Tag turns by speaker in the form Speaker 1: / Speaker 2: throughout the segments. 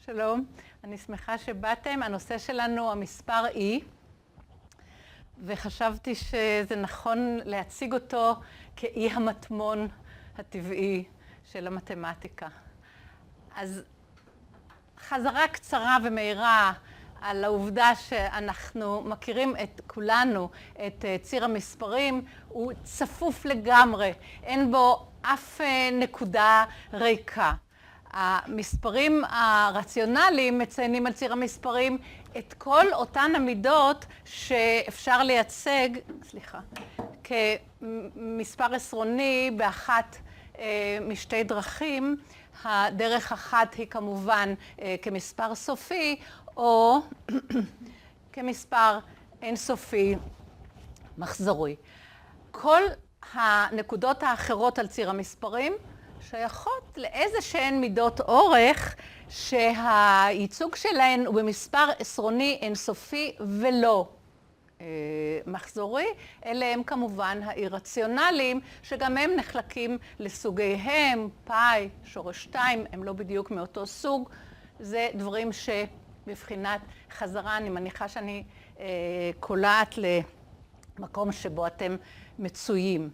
Speaker 1: שלום, אני שמחה שבאתם. הנושא שלנו המספר E, וחשבתי שזה נכון להציג אותו כאי המטמון הטבעי של המתמטיקה. אז חזרה קצרה ומהירה על העובדה שאנחנו מכירים את כולנו, את ציר המספרים, הוא צפוף לגמרי, אין בו אף נקודה ריקה. המספרים הרציונליים מציינים על ציר המספרים את כל אותן המידות שאפשר לייצג, כמספר עשרוני באחת משתי דרכים. הדרך אחת היא כמובן כמספר סופי או כמספר אינסופי מחזורי. כל הנקודות האחרות על ציר המספרים שייכות לאיזה שהן מידות אורך שהייצוג שלהן הוא במספר עשרוני אינסופי ולא מחזורי. אלה הם כמובן האירציונליים שגם הם נחלקים לסוגיהם, פאי, שורש 2, הם לא בדיוק מאותו סוג. זה דברים שבבחינת חזרה, אני מניחה שאני קולעת למקום שבו אתם מצויים.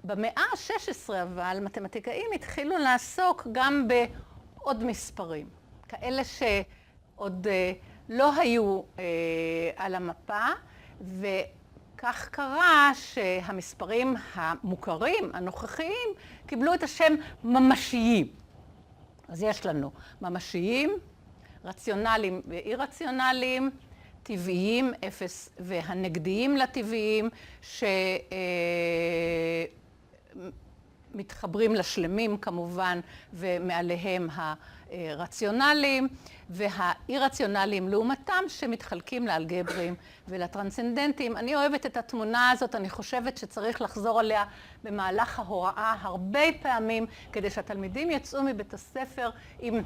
Speaker 1: במאה ה-16 אבל מתמטיקאים התחילו לעסוק גם בעוד מספרים, כאלה שעוד לא היו על המפה, וכך קרה שהמספרים המוכרים, הנוכחיים, קיבלו את השם ממשיים. אז יש לנו ממשיים, רציונליים ואי-רציונליים, טבעיים, אפס והנגדיים לטבעיים, שמתחברים לשלמים כמובן, ומעליהם הרציונליים, והאי-רציונליים לעומתם שמתחלקים לאלגבריים ולטרנסצנדנטיים. אני אוהבת את התמונה הזאת, אני חושבת שצריך לחזור עליה במהלך ההוראה הרבה פעמים, כדי שהתלמידים יצאו מבית הספר עם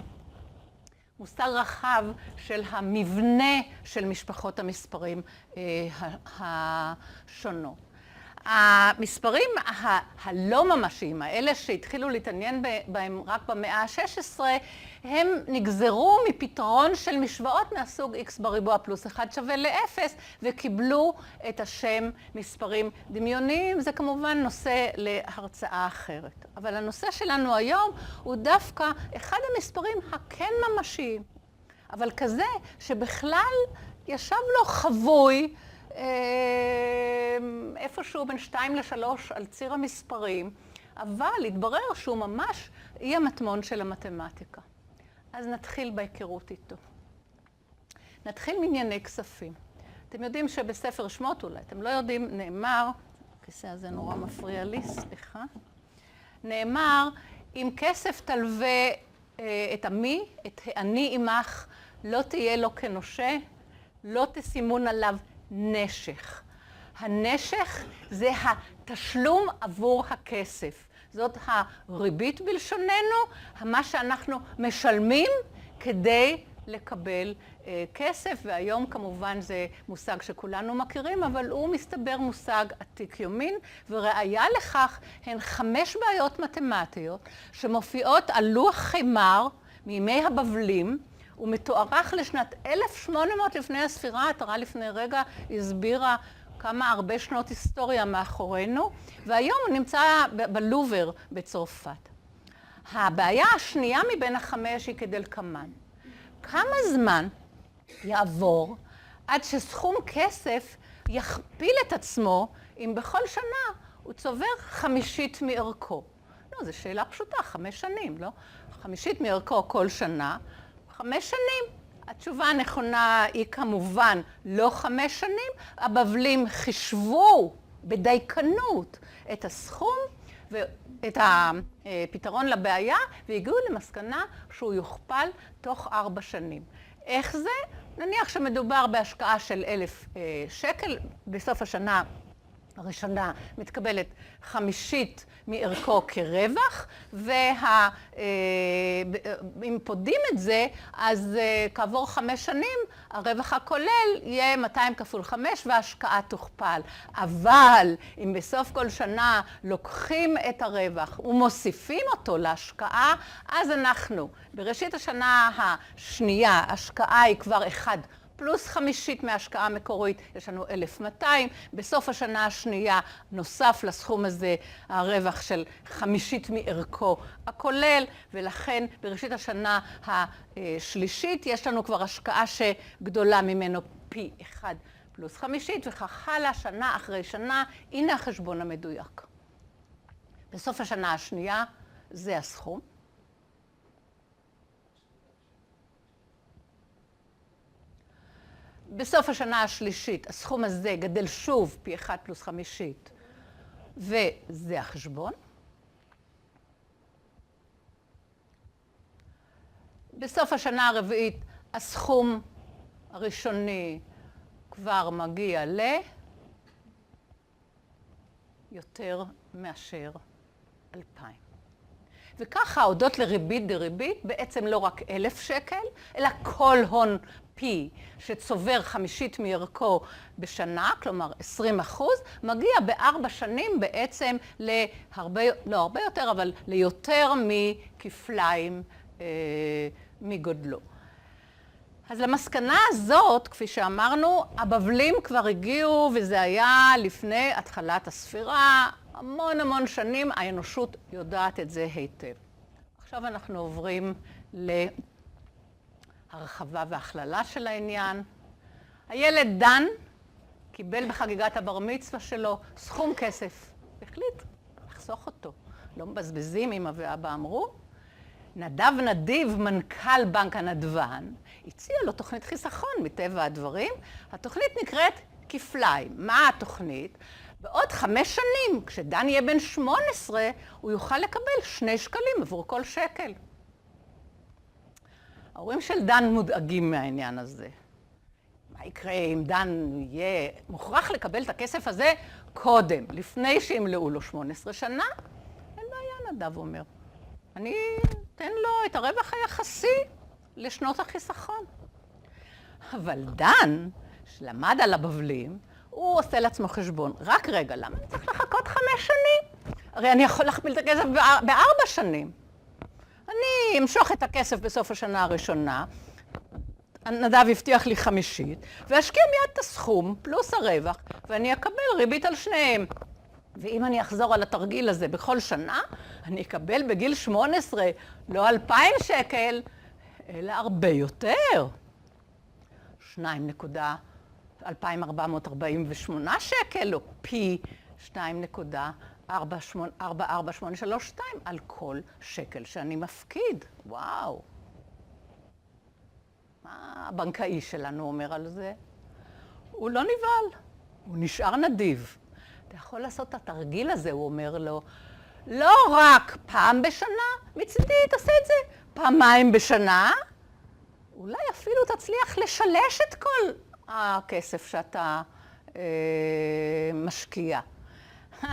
Speaker 1: מושג רחב של המבנה של משפחות המספרים השונות. המספרים הלא ממשיים, האלה שהתחילו להתעניין בהם רק במאה ה-16, הם נגזרו מפתרון של משוואות מהסוג x בריבוע פלוס 1 שווה ל-0, וקיבלו את השם מספרים דמיוניים. זה כמובן נושא להרצאה אחרת. אבל הנושא שלנו היום הוא דווקא אחד המספרים הכן ממשיים, אבל כזה שבכלל ישב לו חבוי איפשהו בין 2 ל-3 על ציר המספרים, אבל התברר שהוא ממש אי המטמון של המתמטיקה. אז נתחיל בהיכרות איתו. נתחיל מענייני כספים. אתם יודעים שבספר שמות, אולי אתם לא יודעים, נאמר, הכיסא הזה נורא מפריע לי, סליחה, נאמר, אם כסף תלווה את עמי, את העני עמך, לא תהיה לו כנושה, לא תשימון עליו נשך. הנשך זה התשלום עבור הכסף. זאת הריבית בלשוננו, מה שאנחנו משלמים כדי לקבל כסף, והיום כמובן זה מושג שכולנו מכירים, אבל הוא מסתבר מושג עתיק יומין, וראיה לכך הן 5 בעיות מתמטיות שמופיעות על לוח חמר מימי הבבלים, הוא מתוארך לשנת 1800 לפני הספירה. התורה לפני רגע הסבירה כמה הרבה שנות היסטוריה מאחורינו, והיום הוא נמצא בלובר בצרפת. הבעיה השנייה מבין 5 היא כדלקמן. כמה זמן יעבור עד שסכום כסף יכפיל את עצמו אם בכל שנה הוא צובר 1/5 מערכו? לא, זו שאלה פשוטה, 5 שנים, לא? 1/5 מערכו כל שנה, 5 שנים. התשובה הנכונה היא כמובן לא 5 שנים. הבבלים חישבו בדייקנות את הסכום ואת הפתרון לבעיה, והגיעו למסקנה שהוא יוכפל תוך 4 שנים. איך זה? נניח שמדובר בהשקעה של 1,000 שקל, בסוף השנה הראשונה מתקבלת 1/5 מערכו כרווח, ואם פודים את זה, אז כעבור 5 שנים הרווח הכולל יהיה 200 כפול 5 וההשקעה תוכפל. אבל אם בסוף כל שנה לוקחים את הרווח ומוסיפים אותו להשקעה, אז אנחנו בראשית השנה השנייה ההשקעה היא כבר 1 פלוס 1/5 מההשקעה המקורית, יש לנו 1,200. בסוף השנה השנייה נוסף לסכום הזה הרווח של 1/5 מערכו הכולל, ולכן בראשית השנה השלישית יש לנו כבר השקעה שגדולה ממנו פי 1 פלוס 1/5, וכך הלאה שנה אחרי שנה. הנה החשבון המדויק. בסוף השנה השנייה זה הסכום. בסוף השנה השלישית, הסכום הזה גדל שוב פי 1 פלוס 1/5, וזה החשבון. בסוף השנה הרביעית, הסכום הראשוני כבר מגיע יותר מאשר 2,000. וככה, הודות לריבית דריבית, בעצם לא רק 1,000 שקל, אלא כל הון פי שצובר 1/5 מערכו בשנה, כלומר 20%, מגיע ב4 שנים בעצם להרבה, לא הרבה יותר, אבל ליותר מכפליים מגודלו. אז למסקנה הזאת, כפי שאמרנו, הבבלים כבר הגיעו, וזה היה לפני התחלת הספירה, המון שנים, האנושות יודעת את זה היטב. עכשיו אנחנו עוברים להרחבה והכללה של העניין. הילד דן קיבל בחגיגת הבר מצווה שלו סכום כסף. החליט לחסוך אותו. לא מבזבזים, אמא ואבא אמרו. נדב נדיב, מנכ"ל בנק הנדבן, הציע לו תוכנית חיסכון מטבע הדברים. התוכנית נקראת כפליים. מה התוכנית? בעוד 5 שנים, כשדן יהיה בן 18, הוא יוכל לקבל 2 שקלים עבור כל שקל. ההורים של דן מודאגים מהעניין הזה. מה יקרה אם דן יהיה מוכרח לקבל את הכסף הזה קודם, לפני שימלאו לו 18 שנה? אין בעיה, נדב אומר. אני אתן לו את הרווח היחסי לשנות החיסכון. אבל דן, שלמד על הבבלים, הוא עושה לעצמו חשבון. רק רגע, למה אני צריך לחכות 5 שנים? הרי אני יכול להכפיל את הכסף ב4 שנים. אני אמשוך את הכסף בסוף השנה הראשונה, נדב הבטיח לי 50, ואשקיע מיד את הסכום פלוס הרווח, ואני אקבל ריבית על שניהם. ואם אני אחזור על התרגיל הזה בכל שנה, אני אקבל בגיל 18 לא 2,000 שקל, אלא הרבה יותר. 2,2448 שקל, או פי 2.44832 על כל שקל שאני מפקיד. וואו. מה הבנקאי שלנו אומר על זה? הוא לא נבהל, הוא נשאר נדיב. אתה יכול לעשות את התרגיל הזה, הוא אומר לו, לא רק פעם בשנה, מצידי תעשה את זה 2 בשנה, אולי אפילו תצליח לשלש את כל הכסף שאתה משקיע.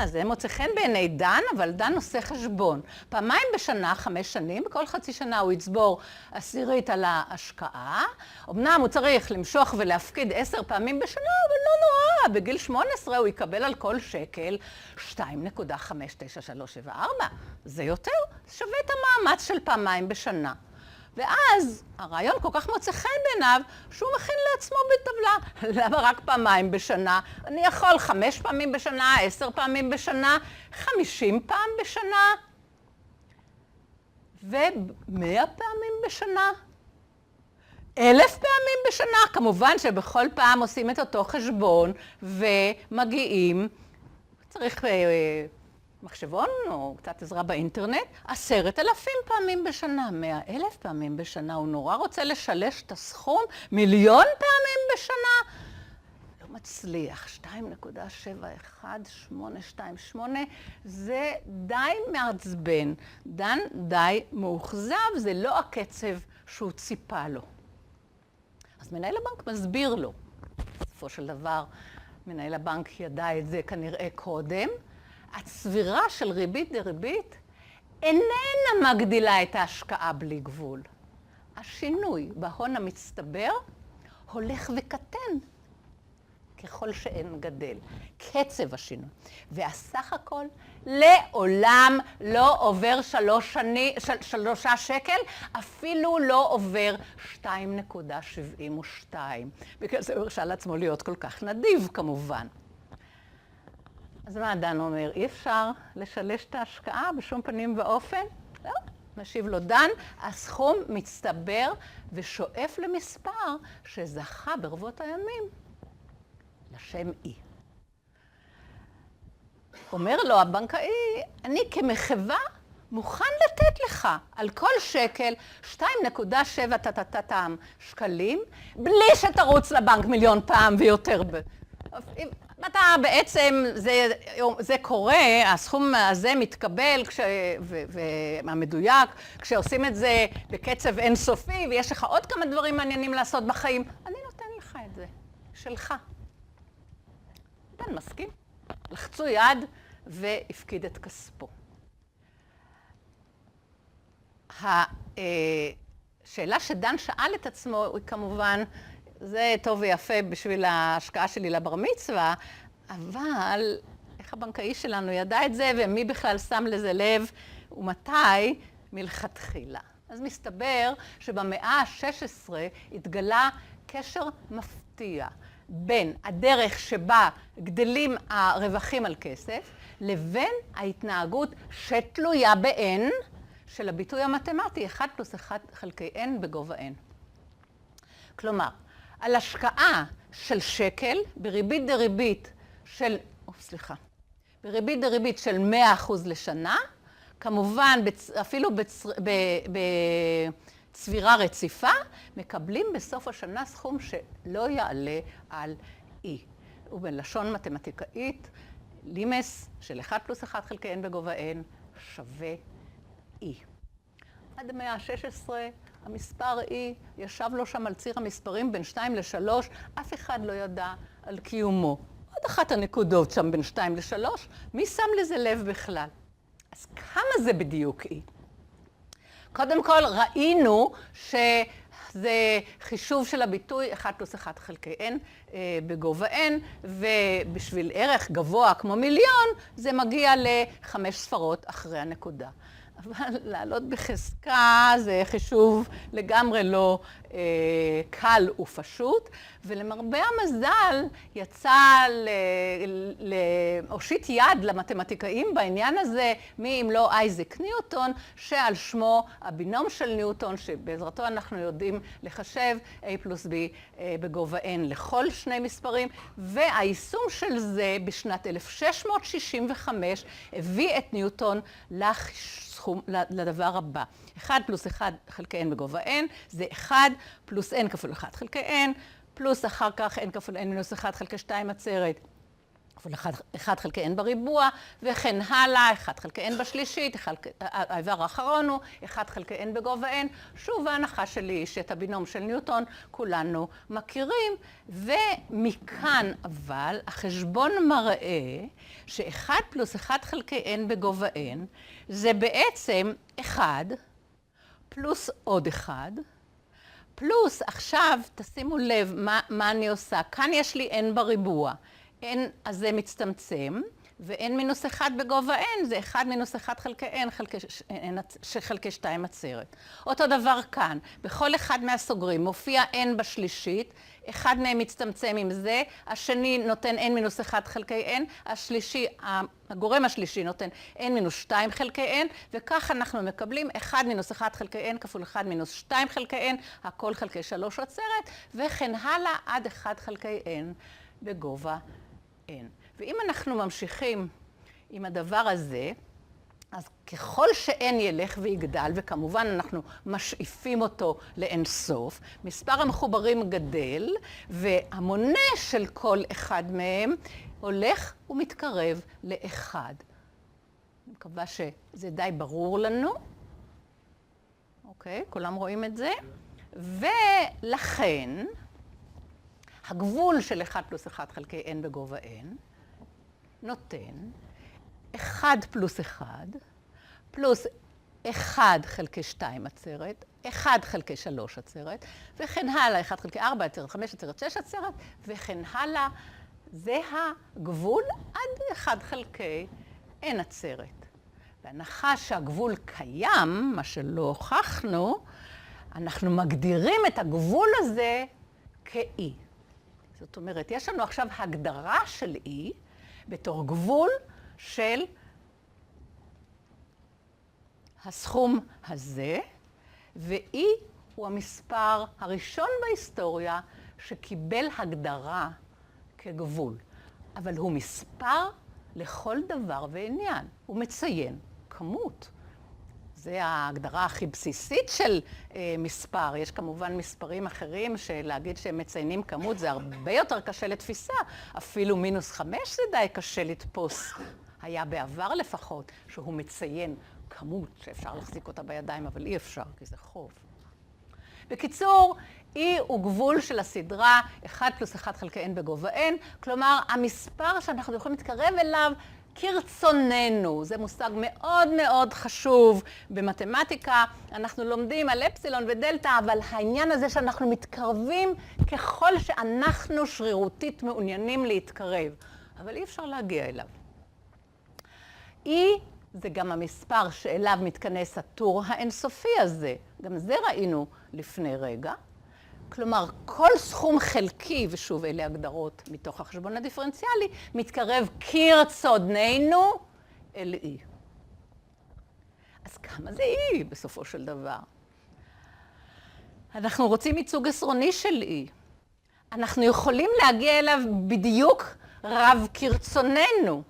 Speaker 1: זה מוצא חן בעיני דן, אבל דן עושה חשבון. 2 בשנה, 5 שנים, בכל חצי שנה הוא יצבור 10 על ההשקעה. אמנם הוא צריך למשוך ולהפקיד 10 פעמים בשנה, אבל לא נורא. בגיל 18 הוא יקבל על כל שקל 2.59374. זה יותר, שווה את המאמץ של 2 בשנה. ואז הרעיון כל כך מוצא חן בעיניו, שהוא מכין לעצמו בטבלה. למה רק 2 בשנה? אני יכול 5 פעמים בשנה, 10 פעמים בשנה, 50 פעם בשנה, ו100 פעמים בשנה. 1,000 פעמים בשנה. כמובן שבכל פעם עושים את אותו חשבון, ומגיעים, צריך מחשבון או קצת עזרה באינטרנט, 10,000 פעמים בשנה, 100,000 פעמים בשנה. הוא נורא רוצה לשלש את הסכום, 1,000,000 פעמים בשנה. לא מצליח, 2.71828, זה די מעצבן. דן די מאוכזב, זה לא הקצב שהוא ציפה לו. אז מנהל הבנק מסביר לו. בסופו של דבר, מנהל הבנק ידע את זה כנראה קודם, הצבירה של ריבית דריבית איננה מגדילה את ההשקעה בלי גבול. השינוי בהון המצטבר הולך וקטן ככל שאין גדל. קצב השינוי. והסך הכל לעולם לא עובר 3 שקל, אפילו לא עובר 2.72. בגלל זה הוא הרשה לעצמו להיות כל כך נדיב כמובן. אז מה דן אומר? אי אפשר לשלש את ההשקעה בשום פנים ואופן? לא. משיב לו דן, הסכום מצטבר ושואף למספר שזכה ברבות הימים לשם אי. אומר לו הבנקאי, אני כמחווה מוכן לתת לך על כל שקל 2.7 שקלים, בלי שתרוץ לבנק 1,000,000 פעם ויותר. אתה בעצם, זה קורה, הסכום הזה מתקבל והמדויק, כשעושים את זה בקצב אינסופי, ויש לך עוד כמה דברים מעניינים לעשות בחיים, אני נותן לך את זה, שלך. דן מסכים, לחצו יד והפקיד את כספו. השאלה שדן שאל את עצמו היא כמובן, זה טוב ויפה בשביל ההשקעה שלי לבר מצווה, אבל איך הבנקאי שלנו ידע את זה, ומי בכלל שם לזה לב, ומתי מלכתחילה. אז מסתבר שבמאה ה-16 התגלה קשר מפתיע בין הדרך שבה גדלים הרווחים על כסף, לבין ההתנהגות שתלויה ב-n של הביטוי המתמטי 1 + 1 חלקי n בגובה n. כלומר, על השקעה של שקל בריבית דריבית של, בריבית דריבית של 100% לשנה, כמובן אפילו בצבירה רציפה, מקבלים בסוף השנה סכום שלא יעלה על e. ובלשון מתמטיקאית, לימס של 1 + 1 חלקי n בגובה n שווה e. עד המאה ה-16, המספר e ישב לו שם על ציר המספרים בין 2 ל-3, אף אחד לא ידע על קיומו. עוד אחת הנקודות שם בין 2 ל-3, מי שם לזה לב בכלל? אז כמה זה בדיוק e? קודם כל ראינו שזה חישוב של הביטוי 1 + 1 חלקי n בגובה n, ובשביל ערך גבוה כמו 1,000,000, זה מגיע ל5 ספרות אחרי הנקודה. אבל לעלות בחזקה זה חישוב לגמרי לא קל ופשוט, ולמרבה המזל יצא להושיט יד למתמטיקאים בעניין הזה, מי אם לא אייזק ניוטון, שעל שמו הבינום של ניוטון, שבעזרתו אנחנו יודעים לחשב a + b בגובה n לכל שני מספרים, והיישום של זה בשנת 1665 הביא את ניוטון לדבר הבא. 1 + 1 חלקי n בגובה n זה 1 + n כפול 1 חלקי n, פלוס אחר כך n כפול n מינוס 1 חלקי 2 עצרת, כפול 1 חלקי n בריבוע, וכן הלאה, 1 חלקי n בשלישית, האיבר האחרון הוא 1 חלקי n בגובה n. שוב, ההנחה שלי היא שאת הבינום של ניוטון כולנו מכירים, ומכאן אבל החשבון מראה ש1 + 1 חלקי n בגובה n זה בעצם 1 פלוס עוד 1, פלוס עכשיו תשימו לב מה אני עושה. כאן יש לי n בריבוע. n הזה מצטמצם, ו-n מינוס 1 בגובה n זה 1 מינוס 1 חלקי n חלקי 2 עצרת. אותו דבר כאן, בכל אחד מהסוגרים מופיע n בשלישית, אחד מהם מצטמצם עם זה, השני נותן n מינוס 1 חלקי n, הגורם השלישי נותן n מינוס 2 חלקי n, וכך אנחנו מקבלים 1 מינוס 1 חלקי n כפול 1 מינוס 2 חלקי n, הכל חלקי 3 עצרת, וכן הלאה עד 1 חלקי n בגובה n. ואם אנחנו ממשיכים עם הדבר הזה, אז ככל ש-n ילך ויגדל, וכמובן אנחנו משאיפים אותו לאין סוף, מספר המחוברים גדל, והמונה של כל אחד מהם הולך ומתקרב ל1. אני מקווה שזה די ברור לנו. אוקיי, כולם רואים את זה? ולכן, הגבול של 1 פלוס 1 חלקי n בגובה n נותן 1 פלוס 1 פלוס 1 חלקי 2 עצרת, 1 חלקי 3 עצרת, וכן הלאה, 1 חלקי 4 עצרת, 5 עצרת, 6 עצרת, וכן הלאה. זה הגבול עד 1 חלקי n עצרת. בהנחה שהגבול קיים, מה שלא הוכחנו, אנחנו מגדירים את הגבול הזה כ-E. זאת אומרת, יש לנו עכשיו הגדרה של E בתור גבול של הסכום הזה, ו-E הוא המספר הראשון בהיסטוריה שקיבל הגדרה כגבול. אבל הוא מספר לכל דבר ועניין. הוא מציין כמות. זו ההגדרה הכי בסיסית של מספר. יש כמובן מספרים אחרים שלהגיד שהם מציינים כמות זה הרבה יותר קשה לתפיסה. אפילו -5 זה די קשה לתפוס. היה בעבר לפחות שהוא מציין כמות שאפשר להחזיק אותה בידיים, אבל אי אפשר כי זה חוב. בקיצור, E הוא גבול של הסדרה 1 פלוס 1 חלקי n בגובה n, כלומר המספר שאנחנו יכולים להתקרב אליו כרצוננו. זה מושג מאוד מאוד חשוב במתמטיקה. אנחנו לומדים על אפסילון ודלטה, אבל העניין הזה שאנחנו מתקרבים ככל שאנחנו שרירותית מעוניינים להתקרב. אבל אי אפשר להגיע אליו. E זה גם המספר שאליו מתכנס הטור האינסופי הזה. גם זה ראינו לפני רגע. כלומר, כל סכום חלקי, ושוב, אלה הגדרות מתוך החשבון הדיפרנציאלי, מתקרב כרצוננו אל E. אז כמה זה E בסופו של דבר? אנחנו רוצים ייצוג עשרוני של E. אנחנו יכולים להגיע אליו בדיוק רב כרצוננו.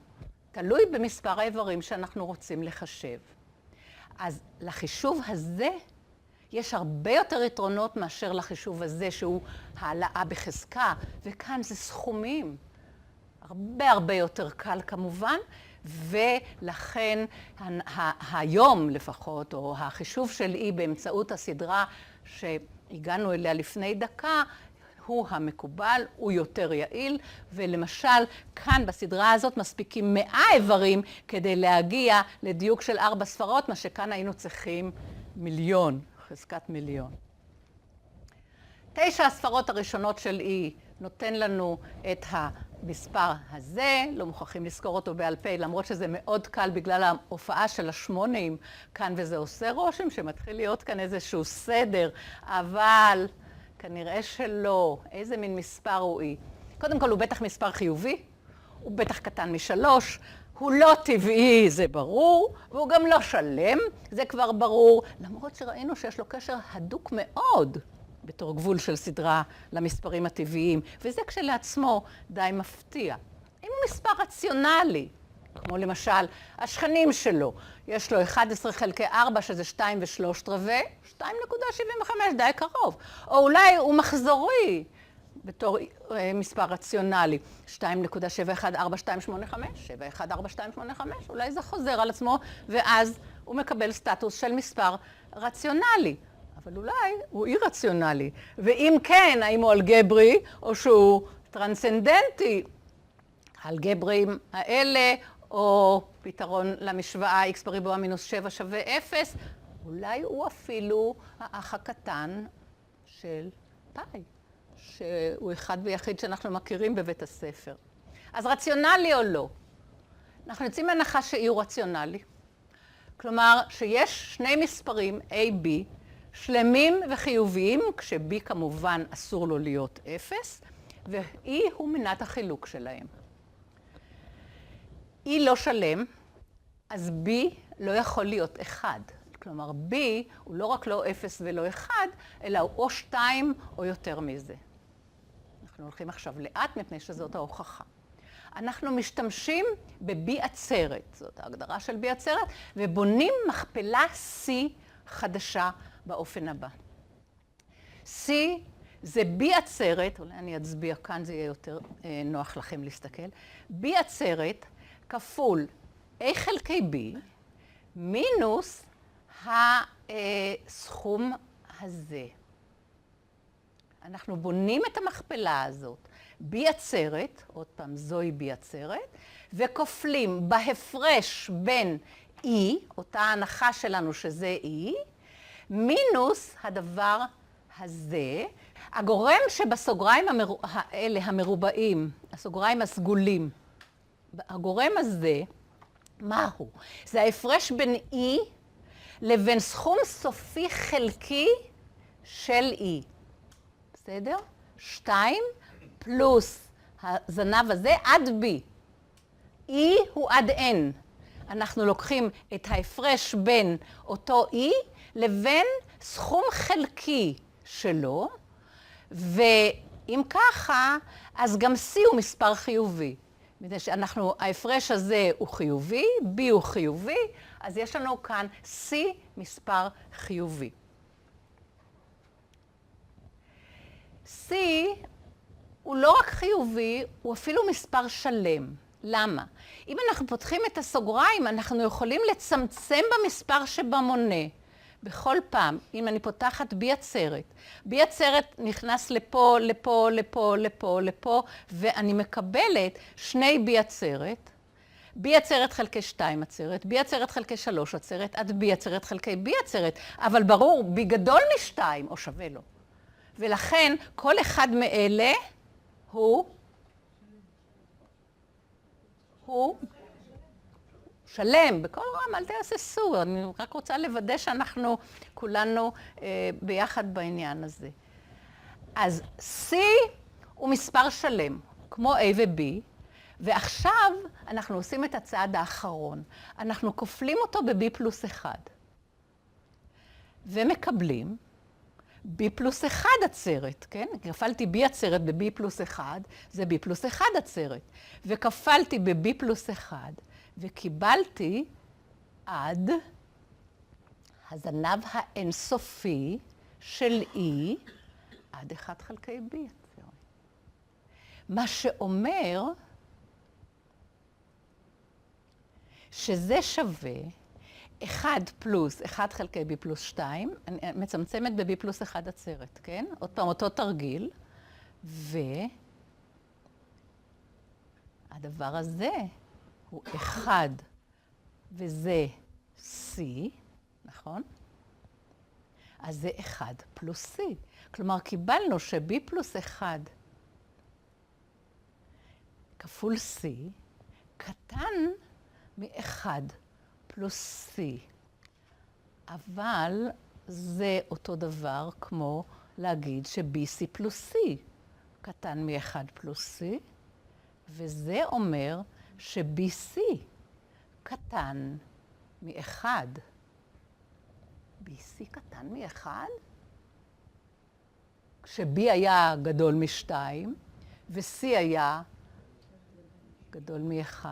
Speaker 1: תלוי במספר האיברים שאנחנו רוצים לחשב. אז לחישוב הזה יש הרבה יותר יתרונות מאשר לחישוב הזה, שהוא העלאה בחזקה, וכאן זה סכומים. הרבה יותר קל כמובן, ולכן היום לפחות, או החישוב של E באמצעות הסדרה שהגענו אליה לפני דקה, הוא המקובל, הוא יותר יעיל, ולמשל, כאן בסדרה הזאת מספיקים 100 איברים כדי להגיע לדיוק של 4 ספרות, מה שכאן היינו צריכים 1,000,000, חזקת 1,000,000. 9 הספרות הראשונות של E נותן לנו את המספר הזה, לא מוכרחים לזכור אותו בעל פה, למרות שזה מאוד קל בגלל ההופעה של השמונים כאן, וזה עושה רושם שמתחיל להיות כאן איזשהו סדר, אבל כנראה שלא. איזה מין מספר הוא E? קודם כל, הוא בטח מספר חיובי, הוא בטח קטן מ3, הוא לא טבעי, זה ברור, והוא גם לא שלם, זה כבר ברור, למרות שראינו שיש לו קשר הדוק מאוד בתור גבול של סדרה למספרים הטבעיים, וזה כשלעצמו די מפתיע. אם הוא מספר רציונלי, כמו למשל השכנים שלו, יש לו 11 חלקי 4 שזה 2 ו3/4, 2.75, די קרוב. או אולי הוא מחזורי בתור מספר רציונלי, 2.71425, 71425, אולי זה חוזר על עצמו, ואז הוא מקבל סטטוס של מספר רציונלי. אבל אולי הוא אי רציונלי. ואם כן, האם הוא אלגברי או שהוא טרנסצנדנטי? האלגברים האלה, או פתרון למשוואה x בריבוע מינוס 7 שווה 0, אולי הוא אפילו האח הקטן של פאי, שהוא אחד ויחיד שאנחנו מכירים בבית הספר. אז רציונלי או לא? אנחנו יוצאים מהנחה שאי הוא רציונלי. כלומר, שיש שני מספרים A, B, שלמים וחיוביים, כש-B כמובן אסור לו להיות 0, ו-E הוא מנת החילוק שלהם. E לא שלם, אז B לא יכול להיות 1. כלומר, B הוא לא רק לא 0 ולא 1, אלא הוא או 2 או יותר מזה. אנחנו הולכים עכשיו לאט מפני שזאת ההוכחה. אנחנו משתמשים ב-B עצרת, זאת ההגדרה של B עצרת, ובונים מכפלה C חדשה באופן הבא. C זה B עצרת, אולי אני אצביע כאן, זה יהיה יותר נוח לכם להסתכל. B עצרת כפול A חלקי B מינוס הסכום הזה. אנחנו בונים את המכפלה הזאת, B עצרת, עוד פעם זוהי B עצרת, וכופלים בהפרש בין E, אותה ההנחה שלנו שזה E, מינוס הדבר הזה, הגורם שבסוגריים האלה המרובעים, הסוגריים הסגולים, הגורם הזה, מהו? זה ההפרש בין E לבין סכום סופי חלקי של E. בסדר? 2 פלוס הזנב הזה עד B. E הוא עד N. אנחנו לוקחים את ההפרש בין אותו E לבין סכום חלקי שלו, ואם ככה, אז גם C הוא מספר חיובי. ההפרש הזה הוא חיובי, B הוא חיובי, אז יש לנו כאן C מספר חיובי. C הוא לא רק חיובי, הוא אפילו מספר שלם. למה? אם אנחנו פותחים את הסוגריים, אנחנו יכולים לצמצם במספר שבמונה. בכל פעם, אם אני פותחת B עצרת, B עצרת נכנס לפה, לפה, לפה, לפה, לפה, ואני מקבלת 2 B עצרת, B עצרת חלקי 2 עצרת, B עצרת חלקי 3 עצרת, עד B עצרת חלקי B עצרת, אבל ברור, B גדול מ2 או שווה לו. ולכן כל אחד מאלה הוא שלם, בכל רם, אל תהססו, אני רק רוצה לוודא שאנחנו כולנו ביחד בעניין הזה. אז C הוא מספר שלם, כמו A ו-B, ועכשיו אנחנו עושים את הצעד האחרון. אנחנו כופלים אותו ב-B פלוס 1, ומקבלים B פלוס 1 עצרת, כן? כפלתי B עצרת ב-B פלוס 1, זה B פלוס 1 עצרת, וכפלתי ב-B פלוס 1, וקיבלתי עד הזנב האינסופי של E עד 1 חלקי B. מה שאומר שזה שווה 1 פלוס 1 חלקי B פלוס 2, אני מצמצמת ב-B פלוס 1 עצרת, כן? עוד פעם אותו תרגיל, והדבר הזה הוא 1, וזה C, נכון? אז זה 1 פלוס C. כלומר, קיבלנו ש-B פלוס 1 כפול C קטן מ-1 פלוס C. אבל זה אותו דבר כמו להגיד ש-BC פלוס C קטן מ-1 פלוס C, וזה אומר ש-BC קטן מ-1. BC קטן מ-1? כש-B היה גדול מ-2, ו-C היה גדול מ-1,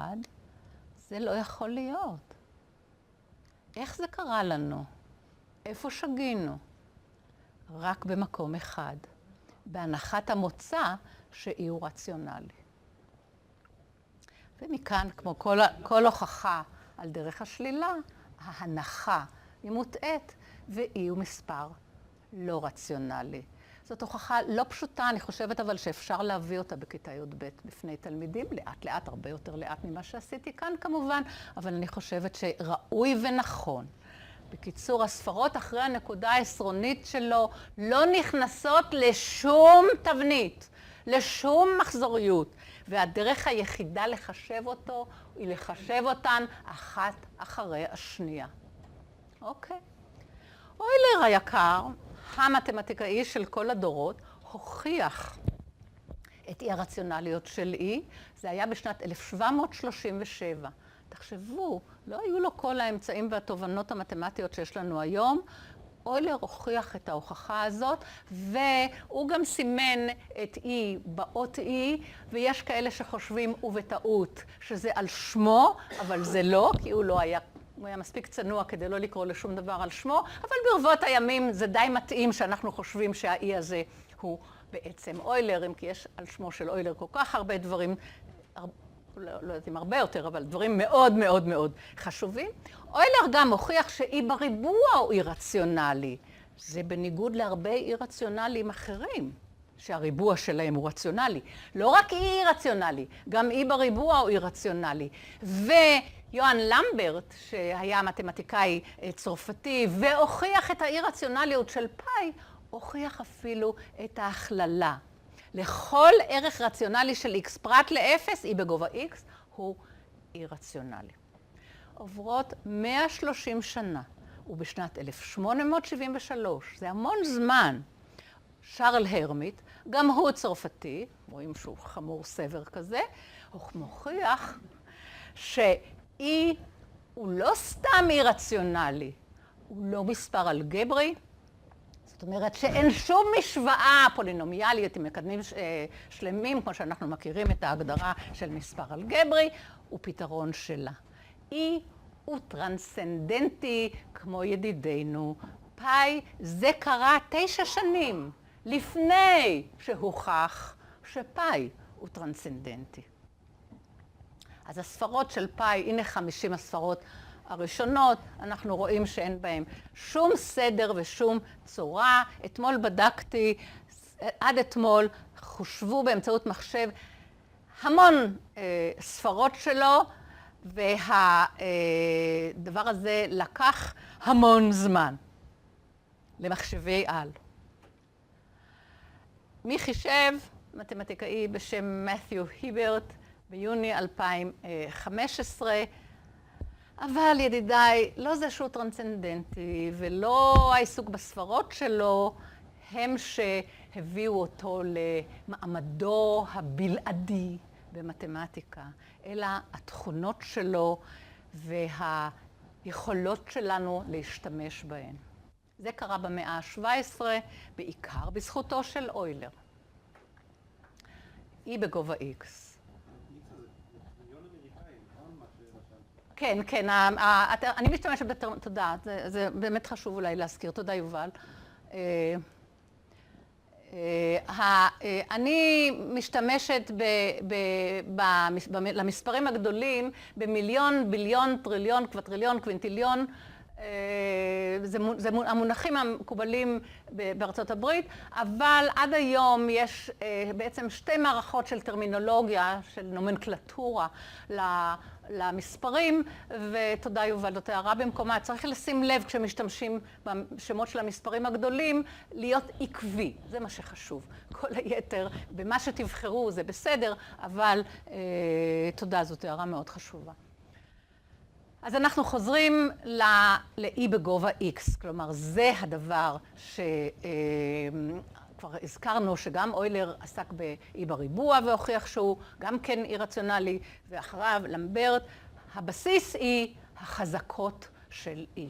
Speaker 1: זה לא יכול להיות. איך זה קרה לנו? איפה שגינו? רק במקום אחד, בהנחת המוצא שאי הוא רציונלי. ומכאן, כמו כל הוכחה על דרך השלילה, ההנחה היא מוטעית, ואי הוא מספר לא רציונלי. זאת הוכחה לא פשוטה, אני חושבת אבל שאפשר להביא אותה בכיתה י"ב בפני תלמידים, לאט לאט, הרבה יותר לאט ממה שעשיתי כאן כמובן, אבל אני חושבת שראוי ונכון. בקיצור, הספרות אחרי הנקודה העשרונית שלו לא נכנסות לשום תבנית, לשום מחזוריות, והדרך היחידה לחשב אותו היא לחשב אותן אחת אחרי השנייה. אוקיי. אוילר היקר, המתמטיקאי של כל הדורות, הוכיח את אי הרציונליות של אי. זה היה בשנת 1737. תחשבו, לא היו לו כל האמצעים והתובנות המתמטיות שיש לנו היום. אוילר הוכיח את ההוכחה הזאת, והוא גם סימן את אי באות אי, ויש כאלה שחושבים ובטעות שזה על שמו, אבל זה לא, כי הוא היה מספיק צנוע כדי לא לקרוא לשום דבר על שמו, אבל ברבות הימים זה די מתאים שאנחנו חושבים שהאי הזה הוא בעצם אוילר, כי יש על שמו של אוילר כל כך הרבה דברים, לא יודעת אם הרבה יותר, אבל דברים מאוד מאוד מאוד חשובים. אוילר גם הוכיח שאי בריבוע הוא אי רציונלי. זה בניגוד להרבה אי רציונליים אחרים. שהריבוע שלהם הוא רציונלי. לא רק אי רציונלי, גם אי בריבוע הוא אי רציונלי. ויוהאן למברט, שהיה מתמטיקאי צרפתי, והוכיח את האי רציונליות של פאי, הוכיח אפילו את ההכללה. לכל ערך רציונלי של x פרט ל-0, e בגובה x, הוא אי רציונלי. עוברות 130 שנה, ובשנת 1873, זה המון זמן, שרל הרמיט, גם הוא צרפתי, רואים שהוא חמור סבר כזה, הוא מוכיח שאי הוא לא סתם אי רציונלי, הוא לא מספר אלגברי, זאת אומרת שאין שום משוואה פולינומיאלית עם מקדמים שלמים, כמו שאנחנו מכירים את ההגדרה של מספר אלגברי, הוא פתרון שלה. אי הוא טרנסצנדנטי כמו ידידנו. פאי זה קרה 9 שנים לפני שהוכח שפאי הוא טרנסצנדנטי. אז הספרות של פאי, הנה 50 הספרות הראשונות, אנחנו רואים שאין בהן שום סדר ושום צורה. אתמול בדקתי, עד אתמול חושבו באמצעות מחשב המון ספרות שלו, והדבר הזה לקח המון זמן למחשבי על. מי חישב? מתמטיקאי בשם מת'יו היברט ביוני 2015, אבל ידידיי, לא זה שהוא טרנסצנדנטי ולא העיסוק בספרות שלו הם שהביאו אותו למעמדו הבלעדי במתמטיקה, אלא התכונות שלו והיכולות שלנו להשתמש בהן. זה קרה במאה ה-17, בעיקר בזכותו של אוילר. E בגובה X. כן, כן, אני משתמשת בטרם, תודה, זה באמת חשוב אולי להזכיר, תודה יובל. אני משתמשת למספרים הגדולים במיליון, ביליון, טריליון, קווטריליון, קווינטיליון. זה המונחים המקובלים בארצות הברית, אבל עד היום יש בעצם 2 מערכות של טרמינולוגיה, של נומנקלטורה למספרים, ותודה יובל, זאת הערה במקומה. צריך לשים לב כשמשתמשים בשמות של המספרים הגדולים, להיות עקבי, זה מה שחשוב. כל היתר, במה שתבחרו זה בסדר, אבל תודה, זאת הערה מאוד חשובה. אז אנחנו חוזרים ל-E בגובה X, כלומר זה הדבר שכבר הזכרנו שגם אוילר עסק ב-E בריבוע והוכיח שהוא גם כן אי רציונלי, ואחריו למברט, הבסיס היא החזקות של E.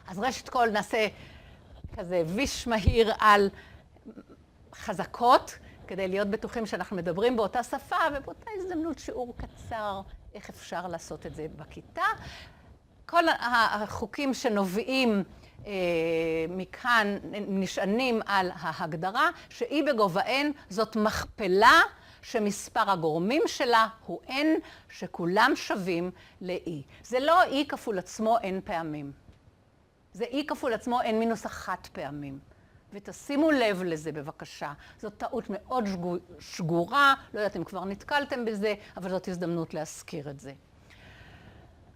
Speaker 1: אז ראשית כל נעשה כזה ויש מהיר על חזקות, כדי להיות בטוחים שאנחנו מדברים באותה שפה, ובאותה הזדמנות שיעור קצר איך אפשר לעשות את זה בכיתה. כל החוקים שנובעים מכאן נשענים על ההגדרה ש-E בגובה N זאת מכפלה שמספר הגורמים שלה הוא N, שכולם שווים ל-E. זה לא E כפול עצמו N פעמים. זה E כפול עצמו N מינוס 1 פעמים. ותשימו לב לזה בבקשה. זאת טעות מאוד שגורה, לא יודעת אם כבר נתקלתם בזה, אבל זאת הזדמנות להזכיר את זה.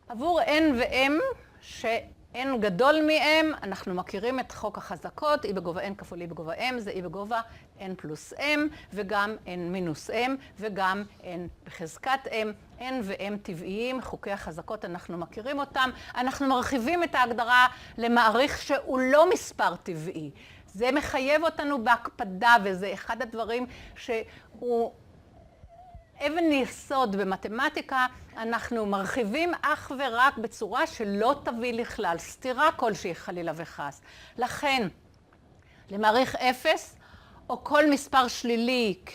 Speaker 1: עבור N ו-M, ש-N גדול מ-M, אנחנו מכירים את חוק החזקות, E בגובה N כפול E בגובה M, זה E בגובה N פלוס M, וגם N מינוס M, וגם N בחזקת M. N ו-M טבעיים, חוקי החזקות, אנחנו מכירים אותם. אנחנו מרחיבים את ההגדרה למעריך שהוא לא מספר טבעי. זה מחייב אותנו בהקפדה, וזה אחד הדברים שהוא אבן יסוד במתמטיקה. אנחנו מרחיבים אך ורק בצורה שלא תביא לכלל סתירה כלשהי חלילה וחס. לכן, למעריך 0, או כל מספר שלילי K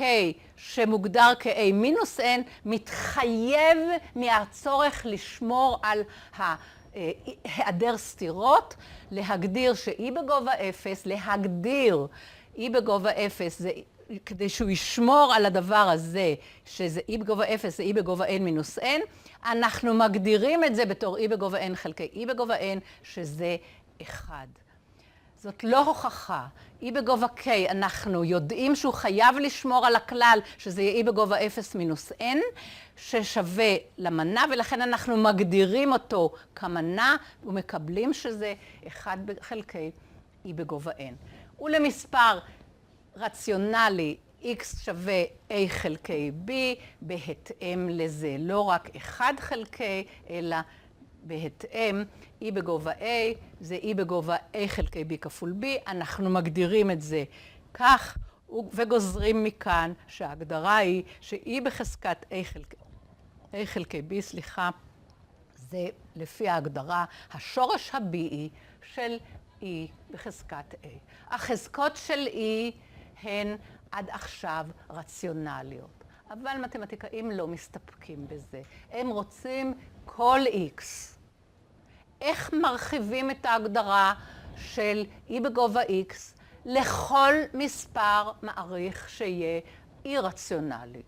Speaker 1: שמוגדר כ-A מינוס N, מתחייב מהצורך לשמור על היעדר סתירות, להגדיר ש-E בגובה 0, להגדיר E בגובה 0, זה כדי שהוא ישמור על הדבר הזה, שזה E בגובה 0, זה E בגובה N מינוס N, אנחנו מגדירים את זה בתור E בגובה N חלקי E בגובה N, שזה 1. זאת לא הוכחה. E בגובה K, אנחנו יודעים שהוא חייב לשמור על הכלל, שזה יהיה E בגובה 0 מינוס N, ששווה למנה, ולכן אנחנו מגדירים אותו כמנה, ומקבלים שזה 1 חלקי E בגובה N. ולמספר רציונלי, X שווה A חלקי B, בהתאם לזה, לא רק 1 חלקי, אלא בהתאם, E בגובה A זה E בגובה A חלקי B כפול B, אנחנו מגדירים את זה כך, וגוזרים מכאן שההגדרה היא ש-E בחזקת A חלקי B, זה לפי ההגדרה השורש ה-BE של E בחזקת A. החזקות של E הן עד עכשיו רציונליות, אבל מתמטיקאים לא מסתפקים בזה. הם רוצים כל X. איך מרחיבים את ההגדרה של E בגובה X לכל מספר מעריך שיהיה אי רציונלי?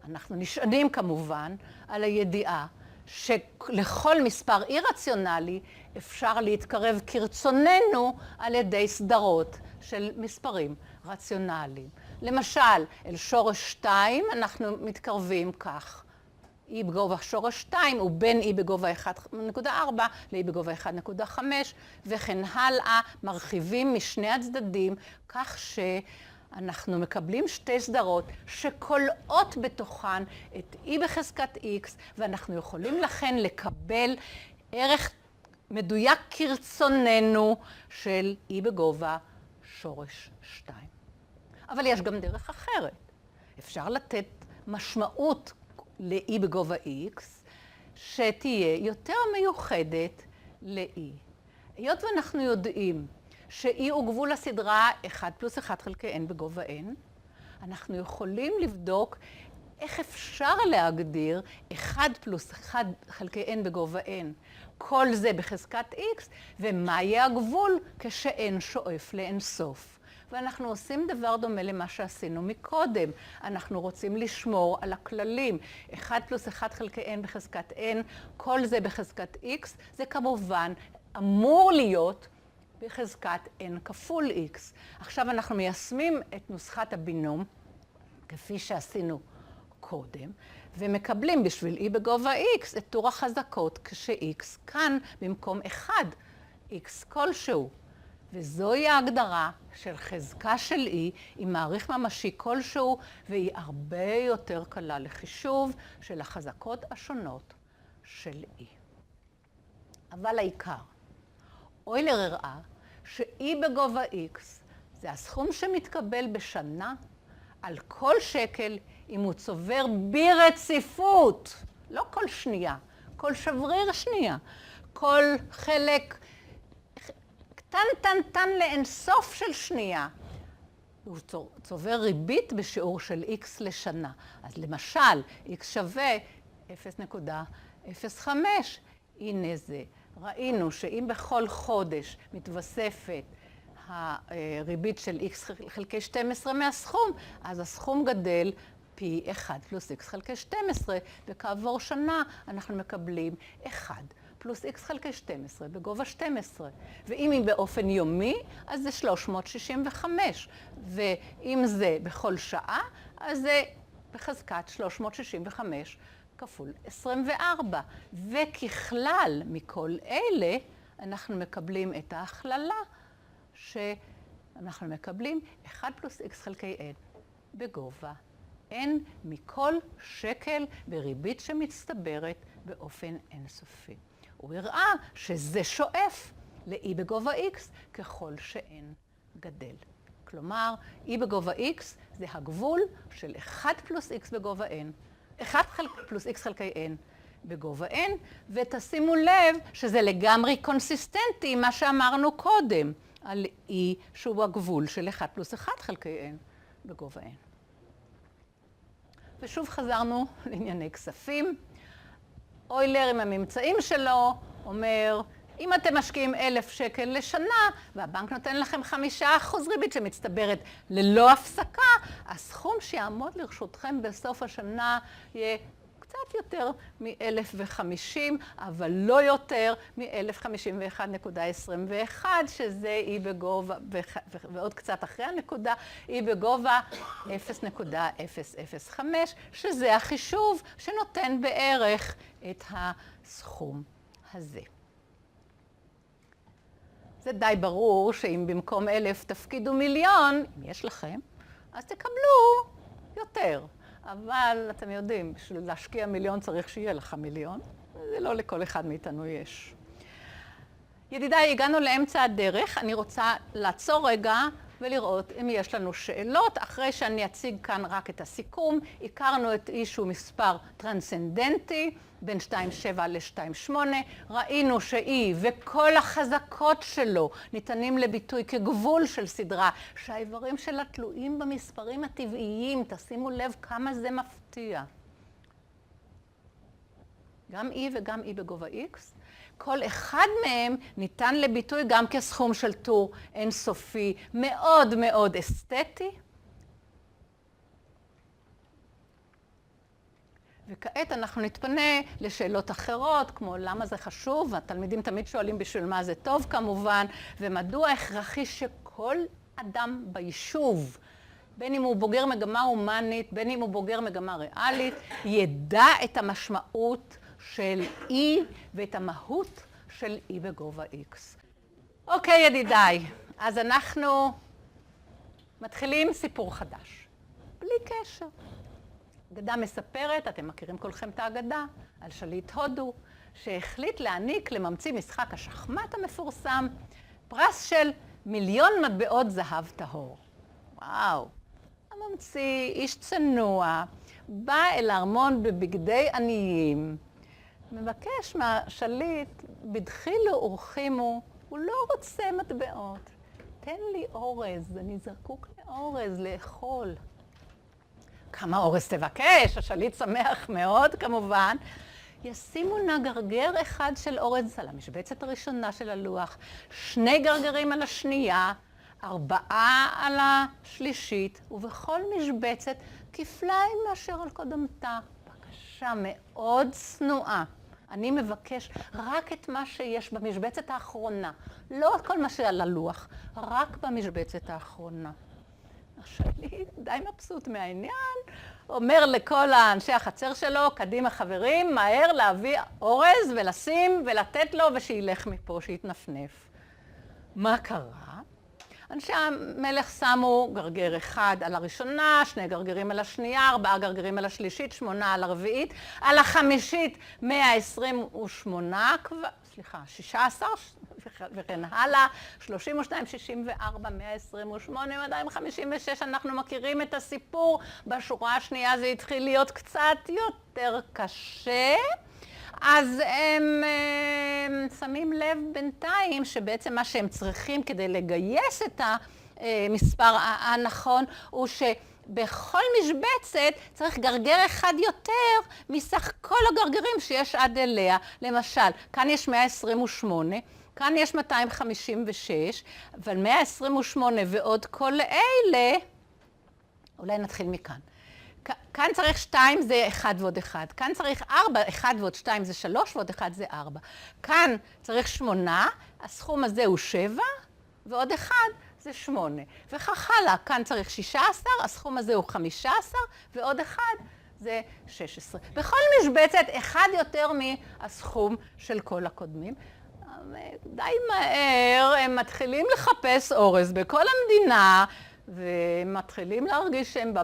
Speaker 1: אנחנו נשענים כמובן על הידיעה שלכל מספר אי רציונלי אפשר להתקרב כרצוננו על ידי סדרות של מספרים רציונליים. למשל, אל שורש 2 אנחנו מתקרבים כך. E בגובה שורש 2 הוא בין E בגובה 1.4 ל-E בגובה 1.5 וכן הלאה, מרחיבים משני הצדדים כך שאנחנו מקבלים שתי סדרות שכולאות בתוכן את E בחזקת X, ואנחנו יכולים לכן לקבל ערך מדויק כרצוננו של E בגובה שורש 2. אבל יש גם דרך אחרת. אפשר לתת משמעות ל-E בגובה X, שתהיה יותר מיוחדת ל-E. היות ואנחנו יודעים ש-E הוא גבול הסדרה 1 פלוס 1 חלקי N בגובה N, אנחנו יכולים לבדוק איך אפשר להגדיר 1 פלוס 1 חלקי N בגובה N. כל זה בחזקת X, ומה יהיה הגבול כש-N שואף לאינסוף. ואנחנו עושים דבר דומה למה שעשינו מקודם. אנחנו רוצים לשמור על הכללים. 1 פלוס 1 חלקי N בחזקת N, כל זה בחזקת X, זה כמובן אמור להיות בחזקת N כפול X. עכשיו אנחנו מיישמים את נוסחת הבינום, כפי שעשינו קודם, ומקבלים בשביל E בגובה X את טור החזקות כש-X כאן במקום 1, X כלשהו. וזוהי ההגדרה של חזקה של E עם מעריך ממשי כלשהו, והיא הרבה יותר קלה לחישוב של החזקות השונות של E. אבל העיקר, אוילר הראה ש-E בגובה X זה הסכום שמתקבל בשנה על כל שקל אם הוא צובר ברציפות, לא כל שנייה, כל שבריר שנייה, כל חלק קטן לאינסוף של שנייה. הוא צובר ריבית בשיעור של X לשנה. אז למשל, X שווה 0.05. הנה זה. ראינו שאם בכל חודש מתווספת הריבית של X חלקי 12 מהסכום, אז הסכום גדל פי 1 פלוס X חלקי 12, וכעבור שנה אנחנו מקבלים 1. פלוס X חלקי 12 בגובה 12. ואם היא באופן יומי, אז זה 365. ואם זה בכל שעה, אז זה בחזקת 365 כפול 24. וככלל מכל אלה, אנחנו מקבלים את ההכללה שאנחנו מקבלים 1 פלוס X חלקי N בגובה N מכל שקל בריבית שמצטברת באופן אינסופי. הוא הראה שזה שואף ל-E בגובה X ככל ש-N גדל. כלומר, E בגובה X זה הגבול של 1 פלוס X בגובה N, 1 פלוס X חלקי N בגובה N, ותשימו לב שזה לגמרי קונסיסטנטי מה שאמרנו קודם, על E שהוא הגבול של 1 פלוס 1 חלקי N בגובה N. ושוב חזרנו לענייני כספים. אוילר עם הממצאים שלו אומר, אם אתם משקיעים 1,000 שקל לשנה, והבנק נותן לכם 5% ריבית שמצטברת ללא הפסקה, הסכום שיעמוד לרשותכם בסוף השנה יהיה קצת יותר מ-1050, אבל לא יותר מ-1051.21, שזה E בגובה, ועוד קצת אחרי הנקודה, E בגובה 0.005, שזה החישוב שנותן בערך את הסכום הזה. זה די ברור שאם במקום 1,000 תפקידו מיליון, אם יש לכם, אז תקבלו יותר. אבל אתם יודעים, בשביל להשקיע מיליון צריך שיהיה לך מיליון. זה לא לכל אחד מאיתנו יש. ידידיי, הגענו לאמצע הדרך. אני רוצה לעצור רגע ולראות אם יש לנו שאלות. אחרי שאני אציג כאן רק את הסיכום, הכרנו את E שהוא מספר טרנסצנדנטי, בין 2.7 ל-2.8. ראינו ש-E וכל החזקות שלו ניתנים לביטוי כגבול של סדרה, שהאיברים שלה תלויים במספרים הטבעיים. תשימו לב כמה זה מפתיע. גם E וגם E בגובה X. כל אחד מהם ניתן לביטוי גם כסכום של טור אינסופי, מאוד מאוד אסתטי. וכעת אנחנו נתפנה לשאלות אחרות, כמו למה זה חשוב, והתלמידים תמיד שואלים בשביל מה זה טוב כמובן, ומדוע הכרחי שכל אדם ביישוב, בין אם הוא בוגר מגמה הומנית, בין אם הוא בוגר מגמה ריאלית, ידע את המשמעות של E ואת המהות של E בגובה X. אוקיי, ידידיי, אז אנחנו מתחילים סיפור חדש, בלי קשר. אגדה מספרת, אתם מכירים כולכם את האגדה, על שליט הודו, שהחליט להעניק לממציא משחק השחמט המפורסם, פרס של 1,000,000 מטבעות זהב טהור. וואו, הממציא, איש צנוע, בא אל הארמון בבגדי עניים, מבקש מהשליט, בדחילו ורחימו, הוא לא רוצה מטבעות. תן לי אורז, אני זקוק לאורז, לאכול. כמה אורז תבקש, השליט שמח מאוד כמובן. ישימו נא גרגר אחד של אורז על המשבצת הראשונה של הלוח, 2 גרגרים על השנייה, 4 על השלישית, ובכל משבצת כפליים מאשר על קודמתה. בקשה מאוד צנועה. אני מבקש רק את מה שיש במשבצת האחרונה, לא כל מה שעל הלוח, רק במשבצת האחרונה. השליט די מבסוט מהעניין, אומר לכל האנשי החצר שלו, קדימה חברים, מהר להביא אורז ולשים ולתת לו ושילך מפה, שיתנפנף. מה קרה? אנשי המלך שמו גרגר אחד על הראשונה, 2 גרגרים על השנייה, 4 גרגרים על השלישית, 8 על הרביעית, על החמישית 16 וכן הלאה, 32, 64, 128, 256, אנחנו מכירים את הסיפור. בשורה השנייה זה התחיל להיות קצת יותר קשה. אז הם שמים לב בינתיים שבעצם מה שהם צריכים כדי לגייס את המספר הנכון הוא שבכל משבצת צריך גרגר אחד יותר מסך כל הגרגרים שיש עד אליה. למשל, כאן יש 128, כאן יש 256, אבל 128 ועוד כל אלה, אולי נתחיל מכאן. כאן צריך 2 זה 1 ועוד 1, כאן צריך 4, 1 ועוד 2 זה 3 ועוד 1 זה 4. כאן צריך 8, הסכום הזה הוא 7 ועוד 1 זה 8. וכך הלאה, כאן צריך 16, הסכום הזה הוא 15 ועוד 1 זה 16. בכל משבצת 1 יותר מהסכום של כל הקודמים. די מהר הם מתחילים לחפש אורז בכל המדינה, ומתחילים להרגיש שהם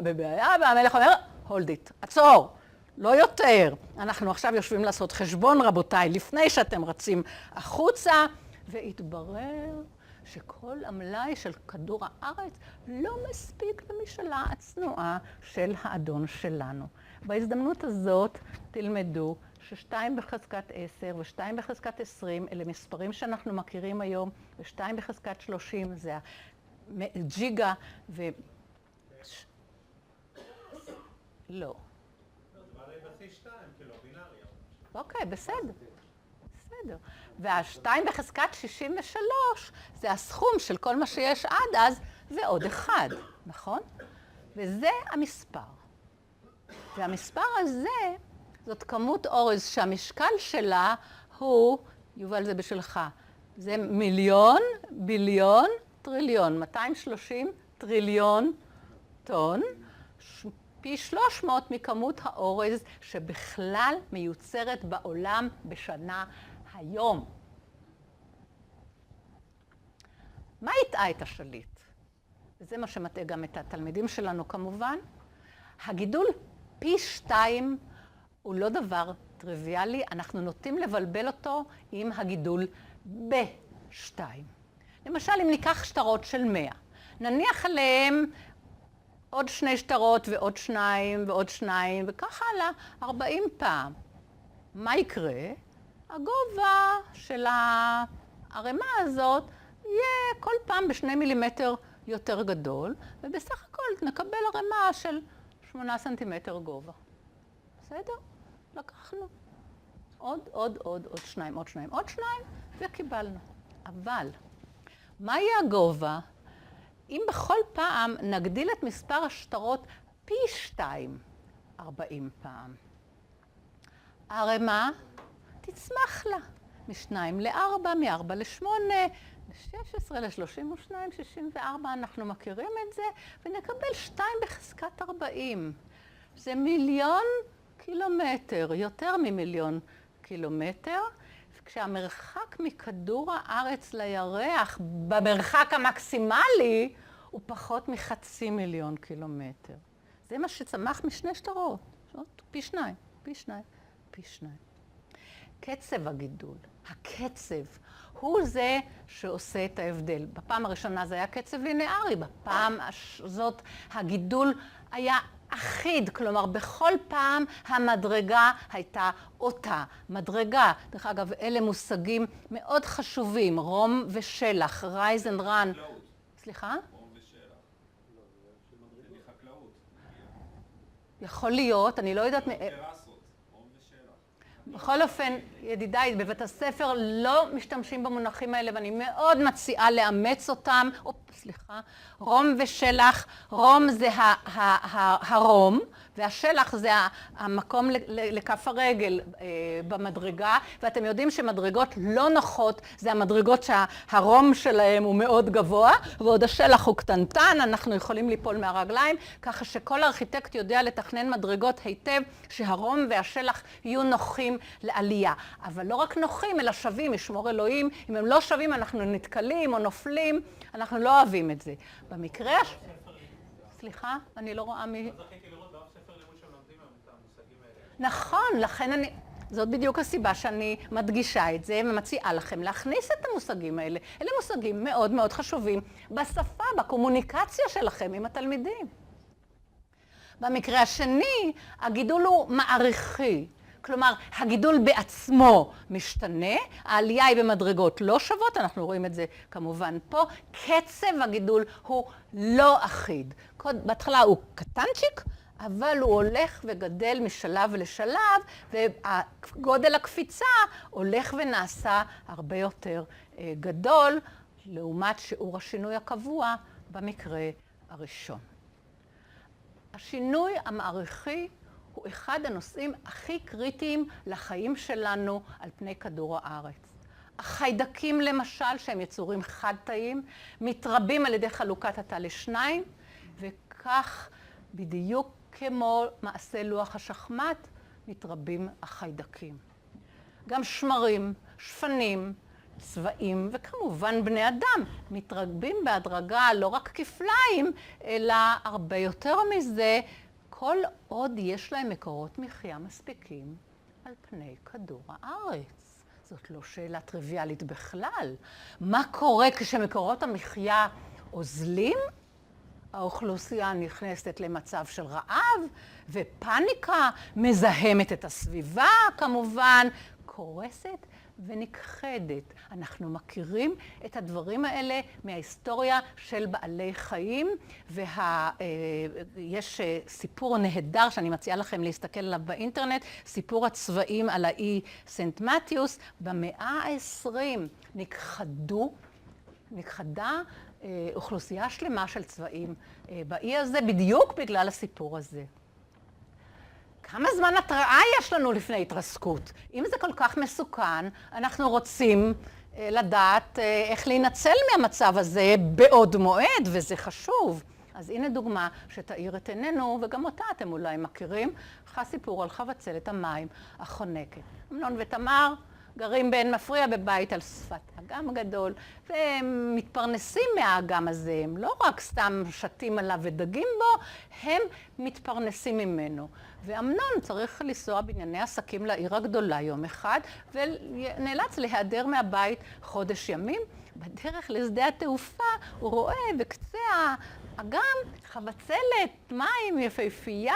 Speaker 1: בבעיה, והמלך אומר, hold it, עצור, לא יותר. אנחנו עכשיו יושבים לעשות חשבון, רבותיי, לפני שאתם רצים החוצה, והתברר שכל המלאי של כדור הארץ לא מספיק למשאלה הצנועה של האדון שלנו. בהזדמנות הזאת תלמדו ש2 בחזקת 10 ו2 בחזקת 20 אלה מספרים שאנחנו מכירים היום, ו2 בחזקת 30 זה ג'יגה ו... לא.
Speaker 2: זה בעלי בסיס 2, כאילו, בינאריה.
Speaker 1: אוקיי, בסדר. בסדר. וה2 בחזקת 63 זה הסכום של כל מה שיש עד אז ועוד 1, נכון? וזה המספר. והמספר הזה, זאת כמות אורז שהמשקל שלה הוא, יובל זה בשבילך, זה מיליון, ביליון, טריליון, 230 טריליון טון, פי 300 מכמות האורז שבכלל מיוצרת בעולם בשנה היום. מה יטעה את השליט? וזה מה שמטעה גם את התלמידים שלנו כמובן. הגידול פי 2 הוא לא דבר טריוויאלי, אנחנו נוטים לבלבל אותו עם הגידול ב-2. למשל, אם ניקח שטרות של 100, נניח עליהם עוד 2 שטרות ועוד 2 ועוד 2 וכך הלאה 40 פעם. מה יקרה? הגובה של הערימה הזאת יהיה כל פעם ב2 מילימטר יותר גדול, ובסך הכל נקבל ערימה של 8 סנטימטר גובה. בסדר? לקחנו עוד 2, עוד 2, עוד 2, וקיבלנו. אבל מה יהיה הגובה אם בכל פעם נגדיל את מספר השטרות פי 2, 40 פעם? הערימה תצמח לה מ2 ל4, מ4 ל8, ל16, ל32, 64, אנחנו מכירים את זה, ונקבל 2 בחזקת 40. זה מיליון קילומטר, יותר ממיליון קילומטר, כשהמרחק מכדור הארץ לירח, במרחק המקסימלי, הוא פחות מחצי מיליון קילומטר. זה מה שצמח משני שטרות, פי 2, פי 2, פי 2. קצב הגידול, הקצב, הוא זה שעושה את ההבדל. בפעם הראשונה זה היה קצב ליניארי, בפעם הזאת הגידול היה אחיד, כלומר בכל פעם המדרגה הייתה אותה מדרגה. דרך אגב, אלה מושגים מאוד חשובים, רום ושלח, rise and run. סליחה?
Speaker 2: רום ושלח. זה מחקלאות.
Speaker 1: יכול להיות, אני לא יודעת... בכל אופן, ידידיי, בבית הספר לא משתמשים במונחים האלה, ואני מאוד מציעה לאמץ אותם. סליחה, רום ושלח. רום זה הרום, והשלח זה המקום לכף הרגל במדרגה, ואתם יודעים שמדרגות לא נוחות, זה המדרגות שהרום שלהם הוא מאוד גבוה, ועוד השלח הוא קטנטן, אנחנו יכולים ליפול מהרגליים, ככה שכל ארכיטקט יודע לתכנן מדרגות היטב, שהרום והשלח יהיו נוחים לעלייה. אבל לא רק נוחים, אלא שווים, ישמור אלוהים. אם הם לא שווים, אנחנו נתקלים או נופלים, אנחנו לא אוהבים את זה. במקרה... סליחה, אני לא רואה מי...
Speaker 2: זכיתי לראות באף ספר לימוד שלומדים את המושגים האלה.
Speaker 1: נכון, לכן אני... זאת בדיוק הסיבה שאני מדגישה את זה ומציעה לכם להכניס את המושגים האלה. אלה מושגים מאוד מאוד חשובים בשפה, בקומוניקציה שלכם עם התלמידים. במקרה השני, הגידול הוא מעריכי. כלומר, הגידול בעצמו משתנה, העלייה היא במדרגות לא שוות, אנחנו רואים את זה כמובן פה, קצב הגידול הוא לא אחיד. בהתחלה הוא קטנצ'יק, אבל הוא הולך וגדל משלב לשלב, וגודל הקפיצה הולך ונעשה הרבה יותר גדול, לעומת שיעור השינוי הקבוע במקרה הראשון. השינוי המעריכי הוא אחד הנושאים הכי קריטיים לחיים שלנו על פני כדור הארץ. החיידקים למשל, שהם יצורים חד-תאיים, מתרבים על ידי חלוקת התא לשניים, וכך בדיוק כמו מעשה לוח השחמט, מתרבים החיידקים. גם שמרים, שפנים, צבעים, וכמובן בני אדם, מתרבים בהדרגה לא רק כפליים, אלא הרבה יותר מזה, כל עוד יש להם מקורות מחיה מספיקים על פני כדור הארץ. זאת לא שאלה טריוויאלית בכלל. מה קורה כשמקורות המחיה אוזלים? האוכלוסייה נכנסת למצב של רעב ופניקה, מזהמת את הסביבה כמובן, קורסת ונכחדת. אנחנו מכירים את הדברים האלה מההיסטוריה של בעלי חיים, ויש סיפור נהדר שאני מציעה לכם להסתכל עליו באינטרנט, סיפור הצבעים על האי סנט מתיוס. במאה ה-20 נכחדה אוכלוסייה שלמה של צבעים באי הזה, בדיוק בגלל הסיפור הזה. כמה זמן התראה יש לנו לפני התרסקות? אם זה כל כך מסוכן, אנחנו רוצים לדעת איך להינצל מהמצב הזה בעוד מועד, וזה חשוב. אז הנה דוגמה שתאיר את עינינו, וגם אותה אתם אולי מכירים, סיפור על חבצלת המים החונקת. אמנון ותמר גרים בעין מפריע בבית על שפת אגם גדול, והם מתפרנסים מהאגם הזה, הם לא רק סתם שתים עליו ודגים בו, הם מתפרנסים ממנו. ואמנון צריך לנסוע בענייני עסקים לעיר הגדולה יום אחד, ונאלץ להיעדר מהבית חודש ימים. בדרך לשדה התעופה הוא רואה בקצה האגם חבצלת מים יפהפייה,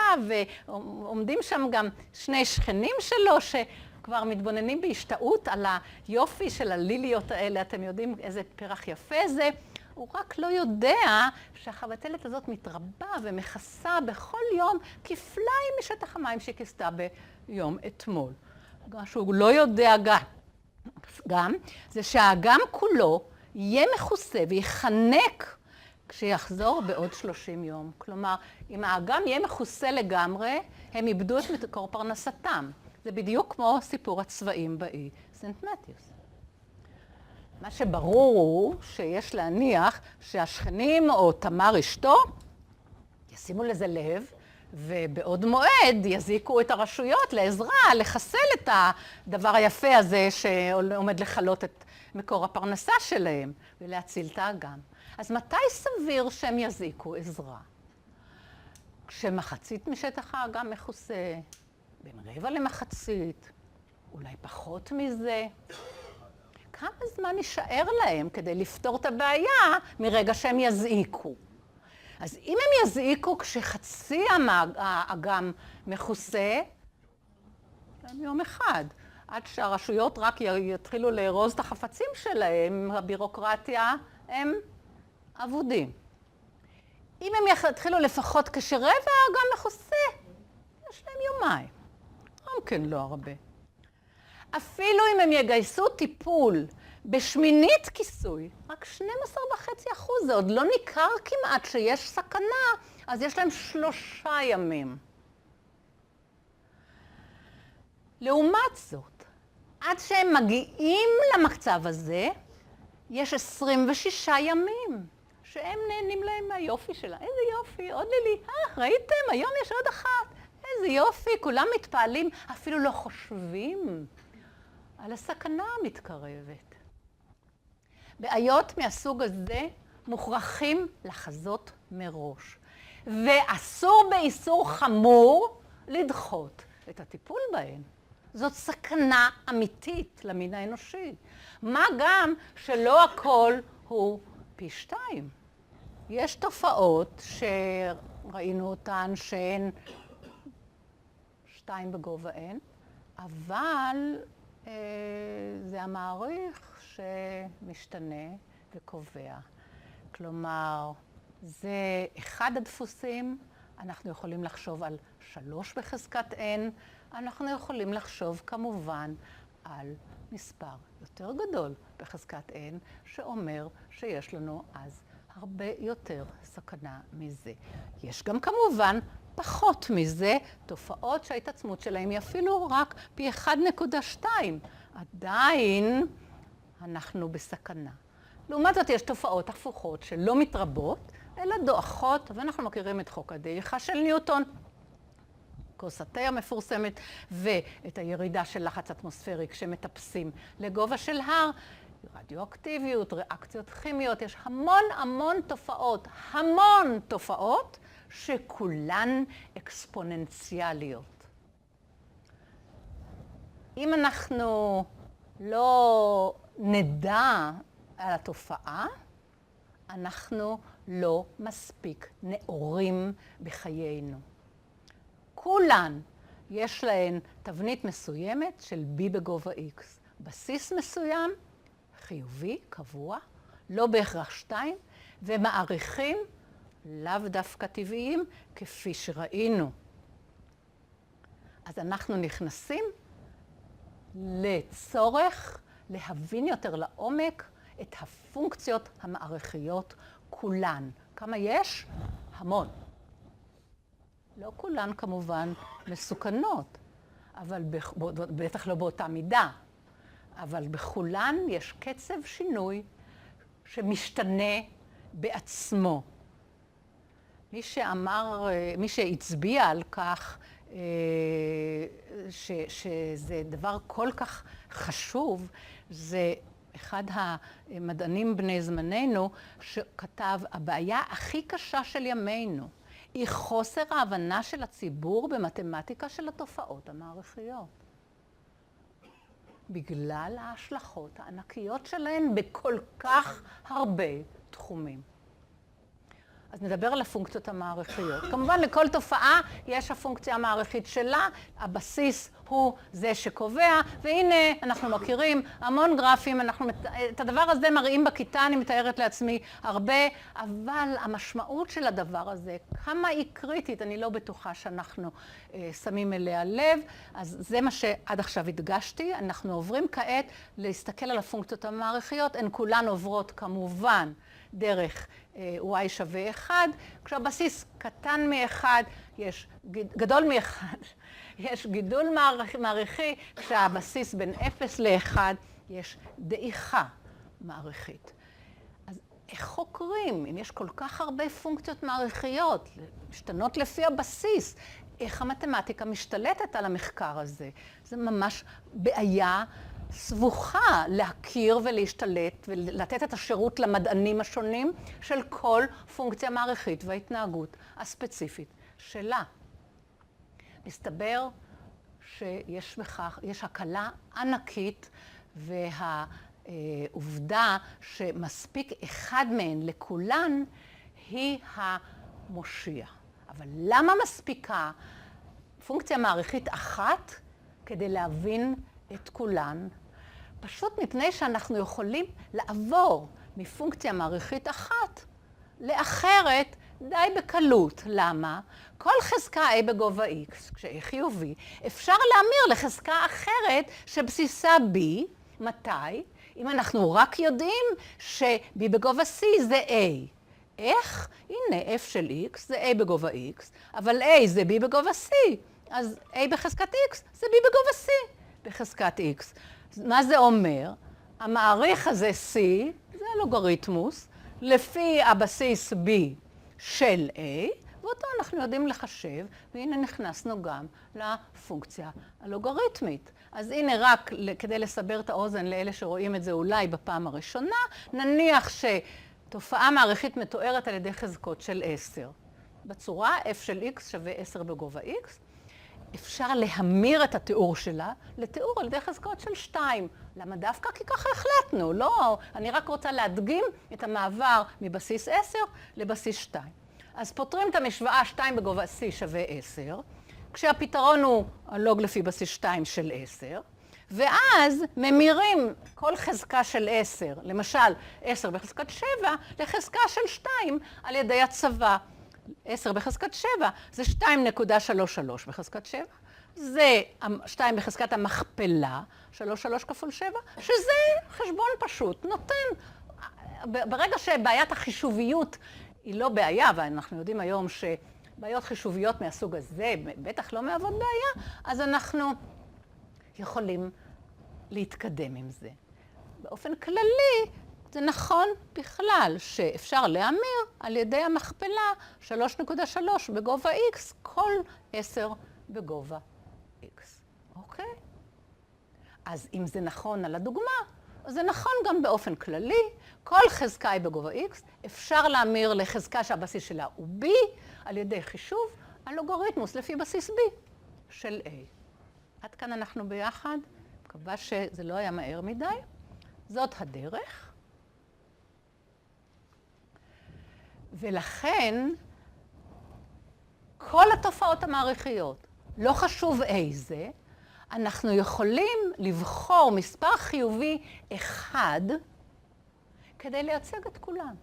Speaker 1: ועומדים שם גם שני שכנים שלו שכבר מתבוננים בהשתאות על היופי של הליליות האלה. אתם יודעים איזה פרח יפה זה. הוא רק לא יודע שהחבצלת הזאת מתרבה ומכסה בכל יום כפליים משטח המים שכיסתה ביום אתמול. מה שהוא לא יודע גם זה שהאגם כולו יהיה מכוסה ויחנק כשיחזור בעוד 30 יום. כלומר, אם האגם יהיה מכוסה לגמרי, הם איבדו את מקור פרנסתם. זה בדיוק כמו סיפור הצבעים באי סנט מתיוס. מה שברור הוא שיש להניח שהשכנים או תמר אשתו ישימו לזה לב, ובעוד מועד יזיקו את הרשויות לעזרה, לחסל את הדבר היפה הזה שעומד לחלות את מקור הפרנסה שלהם ולהציל את האגם. אז מתי סביר שהם יזיקו עזרה? כשמחצית משטח האגם מכוסה, בין רבע למחצית, אולי פחות מזה. כמה זמן יישאר להם כדי לפתור את הבעיה מרגע שהם יזעיקו? אז אם הם יזעיקו כשחצי האגם מכוסה, יום אחד, עד שהרשויות רק יתחילו לארוז את החפצים שלהם, הבירוקרטיה, הם עבודים. אם הם יתחילו לפחות כשרבע האגם מכוסה, יש להם יומיים. גם כן לא הרבה. אפילו אם הם יגייסו טיפול בשמינית כיסוי, רק 12.5%, זה עוד לא ניכר כמעט שיש סכנה, אז יש להם 3 ימים. לעומת זאת, עד שהם מגיעים למצב הזה, יש 26 ימים שהם נהנים להם מהיופי שלה. איזה יופי, עוד לילי, ראיתם? היום יש עוד אחת. איזה יופי, כולם מתפעלים, אפילו לא חושבים על הסכנה המתקרבת. בעיות מהסוג הזה מוכרחים לחזות מראש, ואסור באיסור חמור לדחות את הטיפול בהן. זאת סכנה אמיתית למין האנושי. מה גם שלא הכל הוא פי 2. יש תופעות שראינו אותן שהן 2 בגובה N, אבל זה המעריך שמשתנה וקובע. כלומר, זה אחד הדפוסים, אנחנו יכולים לחשוב על 3 בחזקת N, אנחנו יכולים לחשוב כמובן על מספר יותר גדול בחזקת N, שאומר שיש לנו אז הרבה יותר סכנה מזה. יש גם כמובן פחות מזה, תופעות שההתעצמות שלהם היא אפילו רק פי 1.2. עדיין אנחנו בסכנה. לעומת זאת יש תופעות הפוכות שלא מתרבות, אלא דועכות, ואנחנו מכירים את חוק הדעיכה של ניוטון, כוס התה המפורסמת, ואת הירידה של לחץ אטמוספרי כשמטפסים לגובה של הר, רדיואקטיביות, ריאקציות כימיות, יש המון תופעות שכולן אקספוננציאליות. אם אנחנו לא נדע על התופעה, אנחנו לא מספיק נאורים בחיינו. כולן יש להן תבנית מסוימת של B בגובה X. בסיס מסוים, חיובי, קבוע, לא בהכרח 2, ומעריכים לאו דווקא טבעיים, כפי שראינו. אז אנחנו נכנסים לצורך להבין יותר לעומק את הפונקציות המערכיות כולן. כמה יש? המון. לא כולן כמובן מסוכנות, אבל בטח לא באותה מידה, אבל בכולן יש קצב שינוי שמשתנה בעצמו. מי שהצביע על כך שזה דבר כל כך חשוב, זה אחד המדענים בני זמננו שכתב, הבעיה הכי קשה של ימינו היא חוסר ההבנה של הציבור במתמטיקה של התופעות המעריכיות. בגלל ההשלכות הענקיות שלהן בכל כך הרבה תחומים. אז נדבר על הפונקציות המעריכיות. כמובן, לכל תופעה יש הפונקציה המעריכית שלה, הבסיס הוא זה שקובע, והנה אנחנו מכירים המון גרפים, את הדבר הזה מראים בכיתה, אני מתארת לעצמי הרבה, אבל המשמעות של הדבר הזה, כמה היא קריטית, אני לא בטוחה שאנחנו שמים אליה לב, אז זה מה שעד עכשיו הדגשתי. אנחנו עוברים כעת להסתכל על הפונקציות המעריכיות, הן כולן עוברות כמובן דרך y שווה 1, כשהבסיס קטן מ-1, גדול מ-1, יש גידול מעריכי, כשהבסיס בין 0 ל-1 יש דעיכה מעריכית. אז איך חוקרים, אם יש כל כך הרבה פונקציות מעריכיות, משתנות לפי הבסיס, איך המתמטיקה משתלטת על המחקר הזה? זה ממש בעיה סבוכה להכיר ולהשתלט ולתת את השירות למדענים השונים של כל פונקציה מעריכית וההתנהגות הספציפית שלה. מסתבר שיש בכך, יש הקלה ענקית, והעובדה שמספיק אחד מהן לכולן היא המושיע. אבל למה מספיקה פונקציה מעריכית אחת כדי להבין את כולן? פשוט מפני שאנחנו יכולים לעבור מפונקציה מעריכית אחת לאחרת די בקלות. למה? כל חזקה a בגובה x, כשה חיובי, אפשר להמיר לחזקה אחרת שבסיסה b. מתי? אם אנחנו רק יודעים ש-b בגובה c זה a. איך? הנה, f של x זה a בגובה x, אבל a זה b בגובה c. אז a בחזקת x זה b בגובה c בחזקת x. מה זה אומר? המעריך הזה c, זה הלוגריתמוס, לפי הבסיס b של a, ואותו אנחנו יודעים לחשב, והנה נכנסנו גם לפונקציה הלוגריתמית. אז הנה רק כדי לסבר את האוזן לאלה שרואים את זה אולי בפעם הראשונה, נניח שתופעה מעריכית מתוארת על ידי חזקות של 10. בצורה f של x שווה 10 בגובה x, אפשר להמיר את התיאור שלה לתיאור על ידי חזקות של 2. למה דווקא? כי ככה החלטנו. לא, אני רק רוצה להדגים את המעבר מבסיס 10 לבסיס 2. אז פותרים את המשוואה 2 בגובה c שווה 10, כשהפתרון הוא הלוג לפי בסיס 2 של 10, ואז ממירים כל חזקה של 10, למשל 10 בחזקת 7, לחזקה של 2 על ידי הצבה. 10 בחזקת 7 זה 2.33 בחזקת 7, זה 2 בחזקת המכפלה, 3 כפול 7, שזה חשבון פשוט, נותן. ברגע שבעיית החישוביות היא לא בעיה, ואנחנו יודעים היום שבעיות חישוביות מהסוג הזה בטח לא מהוות בעיה, אז אנחנו יכולים להתקדם עם זה. באופן כללי, זה נכון בכלל שאפשר להמיר על ידי המכפלה 3.3 בגובה x, כל 10 בגובה x. אוקיי? אז אם זה נכון על הדוגמה, אז זה נכון גם באופן כללי. כל חזקה היא בגובה x, אפשר להמיר לחזקה שהבסיס שלה הוא b, על ידי חישוב הלוגריתמוס לפי בסיס b של a. עד כאן אנחנו ביחד. מקווה שזה לא היה מהר מדי. זאת הדרך. ולכן, כל התופעות המעריכיות, לא חשוב איזה, אנחנו יכולים לבחור מספר חיובי אחד כדי לייצג את כולם.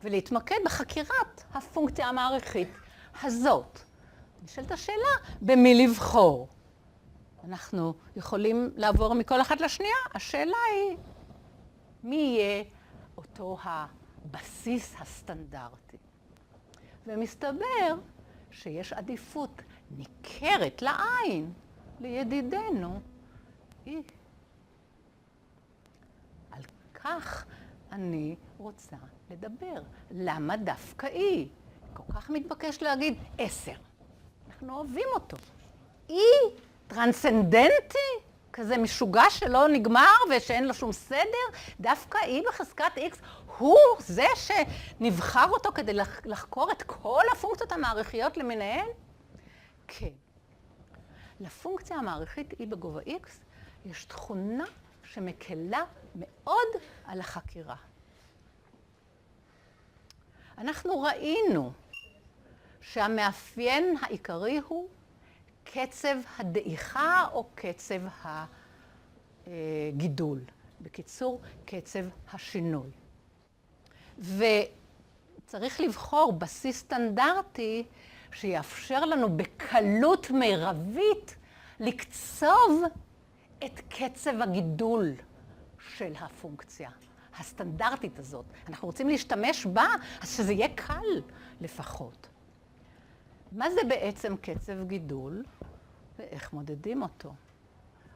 Speaker 1: ולהתמקד בחקירת הפונקציה המעריכית הזאת. נשאלת השאלה, במי לבחור? אנחנו יכולים לעבור מכל אחת לשנייה. השאלה היא, מי יהיה אותו הבסיס הסטנדרטי? ומסתבר שיש עדיפות ניכרת לעין לידידנו E. על כך אני רוצה לדבר. למה דווקא E? כל כך מתבקש להגיד 10. אנחנו אוהבים אותו. E טרנסצנדנטי, כזה משוגע שלא נגמר ושאין לו שום סדר, דווקא E בחזקת X הוא זה שנבחר אותו כדי לחקור את כל הפונקציות המעריכיות למיניהן? כן. לפונקציה המעריכית E בגובה X יש תכונה שמקלה מאוד על החקירה. אנחנו ראינו שהמאפיין העיקרי הוא קצב הדעיכה או קצב הגידול. בקיצור, קצב השינוי. וצריך לבחור בסיס סטנדרטי שיאפשר לנו בקלות מרבית לקצוב את קצב הגידול של הפונקציה הסטנדרטית הזאת. אנחנו רוצים להשתמש בה, אז שזה יהיה קל לפחות. מה זה בעצם קצב גידול ואיך מודדים אותו?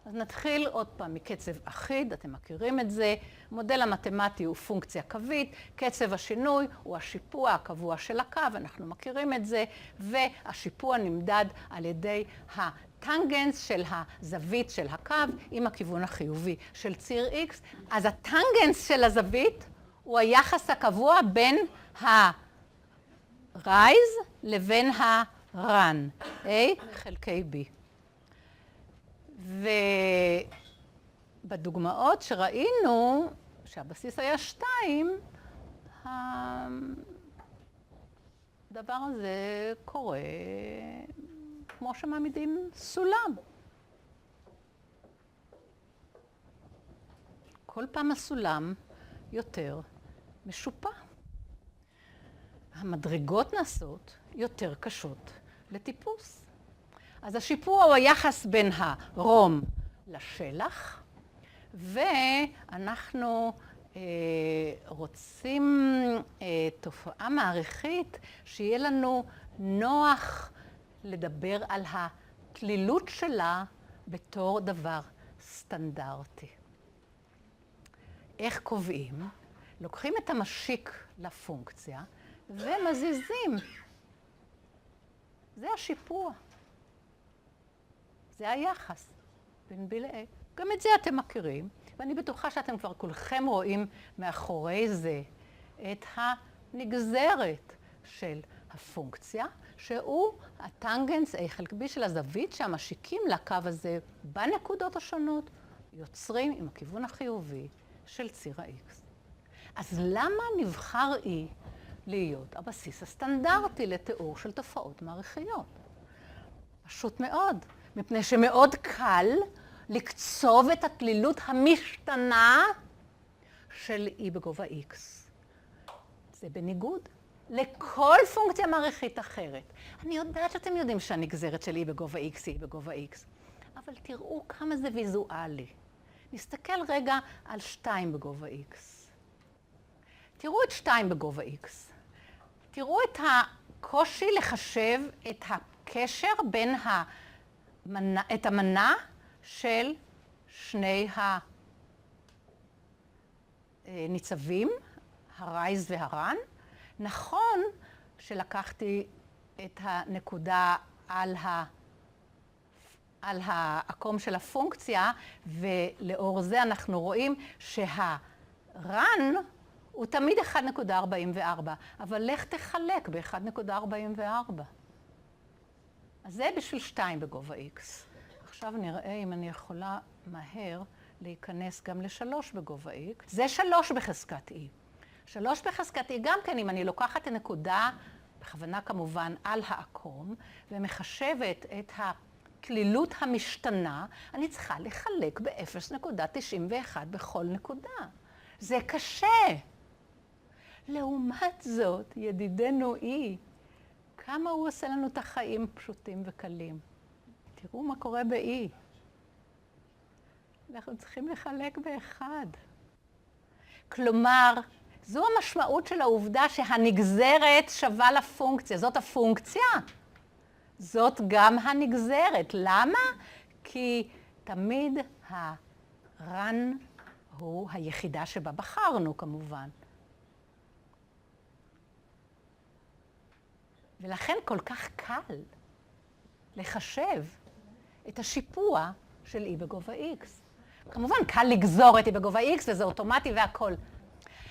Speaker 1: אז נתחיל עוד פעם מקצב אחיד, אתם מכירים את זה. המודל המתמטי הוא פונקציה קווית, קצב השינוי הוא השיפוע הקבוע של הקו, אנחנו מכירים את זה, והשיפוע נמדד על ידי הטנגנס של הזווית של הקו עם הכיוון החיובי של ציר X. אז הטנגנס של הזווית הוא היחס הקבוע בין ה-rise לבין ה-run, A חלקי B. ובדוגמאות שראינו שהבסיס היה 2, הדבר הזה קורה כמו שמעמידים סולם. כל פעם הסולם יותר משופע. המדרגות נעשות יותר קשות לטיפוס. אז השיפוע הוא היחס בין הרום לשלח, ואנחנו רוצים תופעה מעריכית שיהיה לנו נוח לדבר על התלילות שלה בתור דבר סטנדרטי. איך קובעים? לוקחים את המשיק לפונקציה ומזיזים. זה השיפוע. זה היחס בין B ל-A. גם את זה אתם מכירים, ואני בטוחה שאתם כבר כולכם רואים מאחורי זה את הנגזרת של הפונקציה, שהוא הטנגנס A חלק B של הזווית שהמשיקים לקו הזה בנקודות השונות יוצרים עם הכיוון החיובי של ציר ה-X. אז למה נבחר E להיות הבסיס הסטנדרטי לתיאור של תופעות מעריכיות? פשוט מאוד. מפני שמאוד קל לקצוב את התלילות המשתנה של E בגובה X. זה בניגוד לכל פונקציה מעריכית אחרת. אני יודעת שאתם יודעים שהנגזרת של E בגובה X היא בגובה X, אבל תראו כמה זה ויזואלי. נסתכל רגע על 2 בגובה X. תראו את 2 בגובה X. תראו את הקושי לחשב את הקשר בין את המנה של שני הניצבים, הרייז והרן. נכון שלקחתי את הנקודה על העקום של הפונקציה, ולאור זה אנחנו רואים שהרן הוא תמיד 1.44, אבל לך תחלק ב-1.44. אז זה בשביל 2 בגובה X. עכשיו נראה אם אני יכולה מהר להיכנס גם ל3 בגובה X. זה 3 בחזקת E. 3 בחזקת E גם כן, אם אני לוקחת את הנקודה, בכוונה כמובן, על העקום, ומחשבת את התלילות המשתנה, אני צריכה לחלק ב-0.91 בכל נקודה. זה קשה. לעומת זאת, ידידנו E, כמה הוא עושה לנו את החיים פשוטים וקלים. תראו מה קורה ב-E. אנחנו צריכים לחלק ב1. כלומר, זו המשמעות של העובדה שהנגזרת שווה לפונקציה. זאת הפונקציה, זאת גם הנגזרת. למה? כי תמיד הרן הוא היחידה שבה בחרנו, כמובן. ולכן כל כך קל לחשב את השיפוע של E בגובה X. כמובן, קל לגזור את E בגובה X, וזה אוטומטי והכל.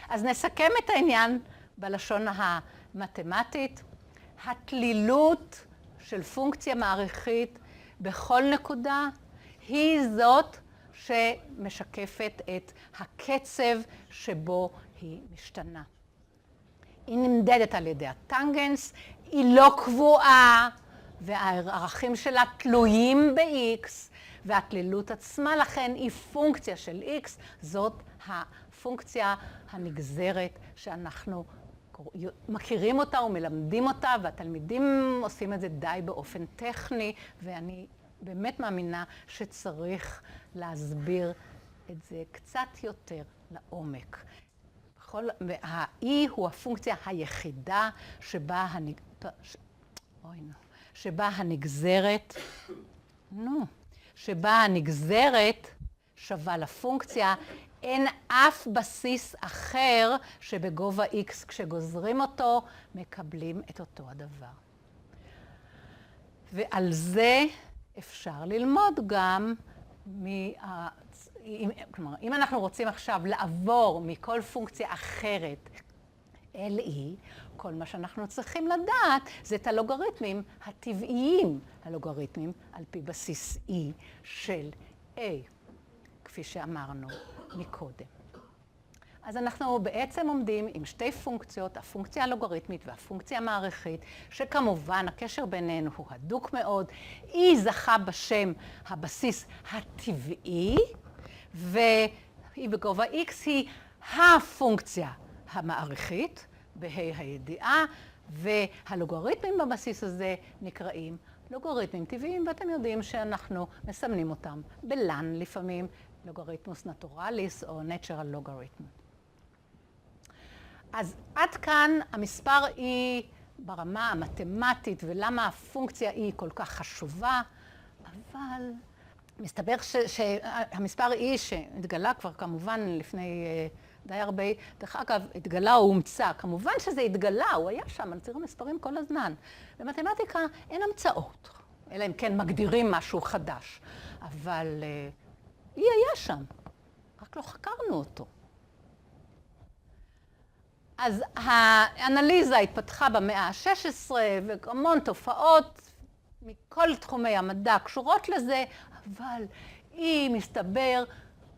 Speaker 1: אז נסכם את העניין בלשון המתמטית. התלילות של פונקציה מעריכית בכל נקודה היא זאת שמשקפת את הקצב שבו היא משתנה. היא נמדדת על ידי הטנגנס, היא לא קבועה, והערכים שלה תלויים ב-X, והתלילות עצמה לכן היא פונקציה של X, זאת הפונקציה הנגזרת שאנחנו מכירים אותה ומלמדים אותה, והתלמידים עושים את זה די באופן טכני, ואני באמת מאמינה שצריך להסביר את זה קצת יותר לעומק. וה-E הוא הפונקציה היחידה שבה הנגזרת שווה לפונקציה. אין אף בסיס אחר שבגובה X כשגוזרים אותו מקבלים את אותו הדבר. ועל זה אפשר ללמוד גם כלומר, אם אנחנו רוצים עכשיו לעבור מכל פונקציה אחרת אל E, כל מה שאנחנו צריכים לדעת זה את הלוגריתמים הטבעיים, הלוגריתמים על פי בסיס E של A, כפי שאמרנו מקודם. אז אנחנו בעצם עומדים עם שתי פונקציות, הפונקציה הלוגריתמית והפונקציה המעריכית, שכמובן הקשר ביניהן הוא הדוק מאוד. E זכה בשם הבסיס הטבעי, והיא בגובה X היא הפונקציה המעריכית, בה"א הידיעה, והלוגריתמים בבסיס הזה נקראים לוגריתמים טבעיים, ואתם יודעים שאנחנו מסמנים אותם בלן לפעמים, לוגריתמוס נטורליס או natural logarithm. אז עד כאן המספר E ברמה המתמטית ולמה הפונקציה E כל כך חשובה, אבל מסתבר שהמספר E שהתגלה כבר כמובן לפני די הרבה, דרך אגב, התגלה או הומצא, כמובן שזה התגלה, הוא היה שם על ציר המספרים כל הזמן. במתמטיקה אין המצאות, אלא אם כן מגדירים משהו חדש, אבל E היה שם, רק לא חקרנו אותו. אז האנליזה התפתחה במאה ה-16, והמון תופעות מכל תחומי המדע קשורות לזה, אבל היא, מסתבר,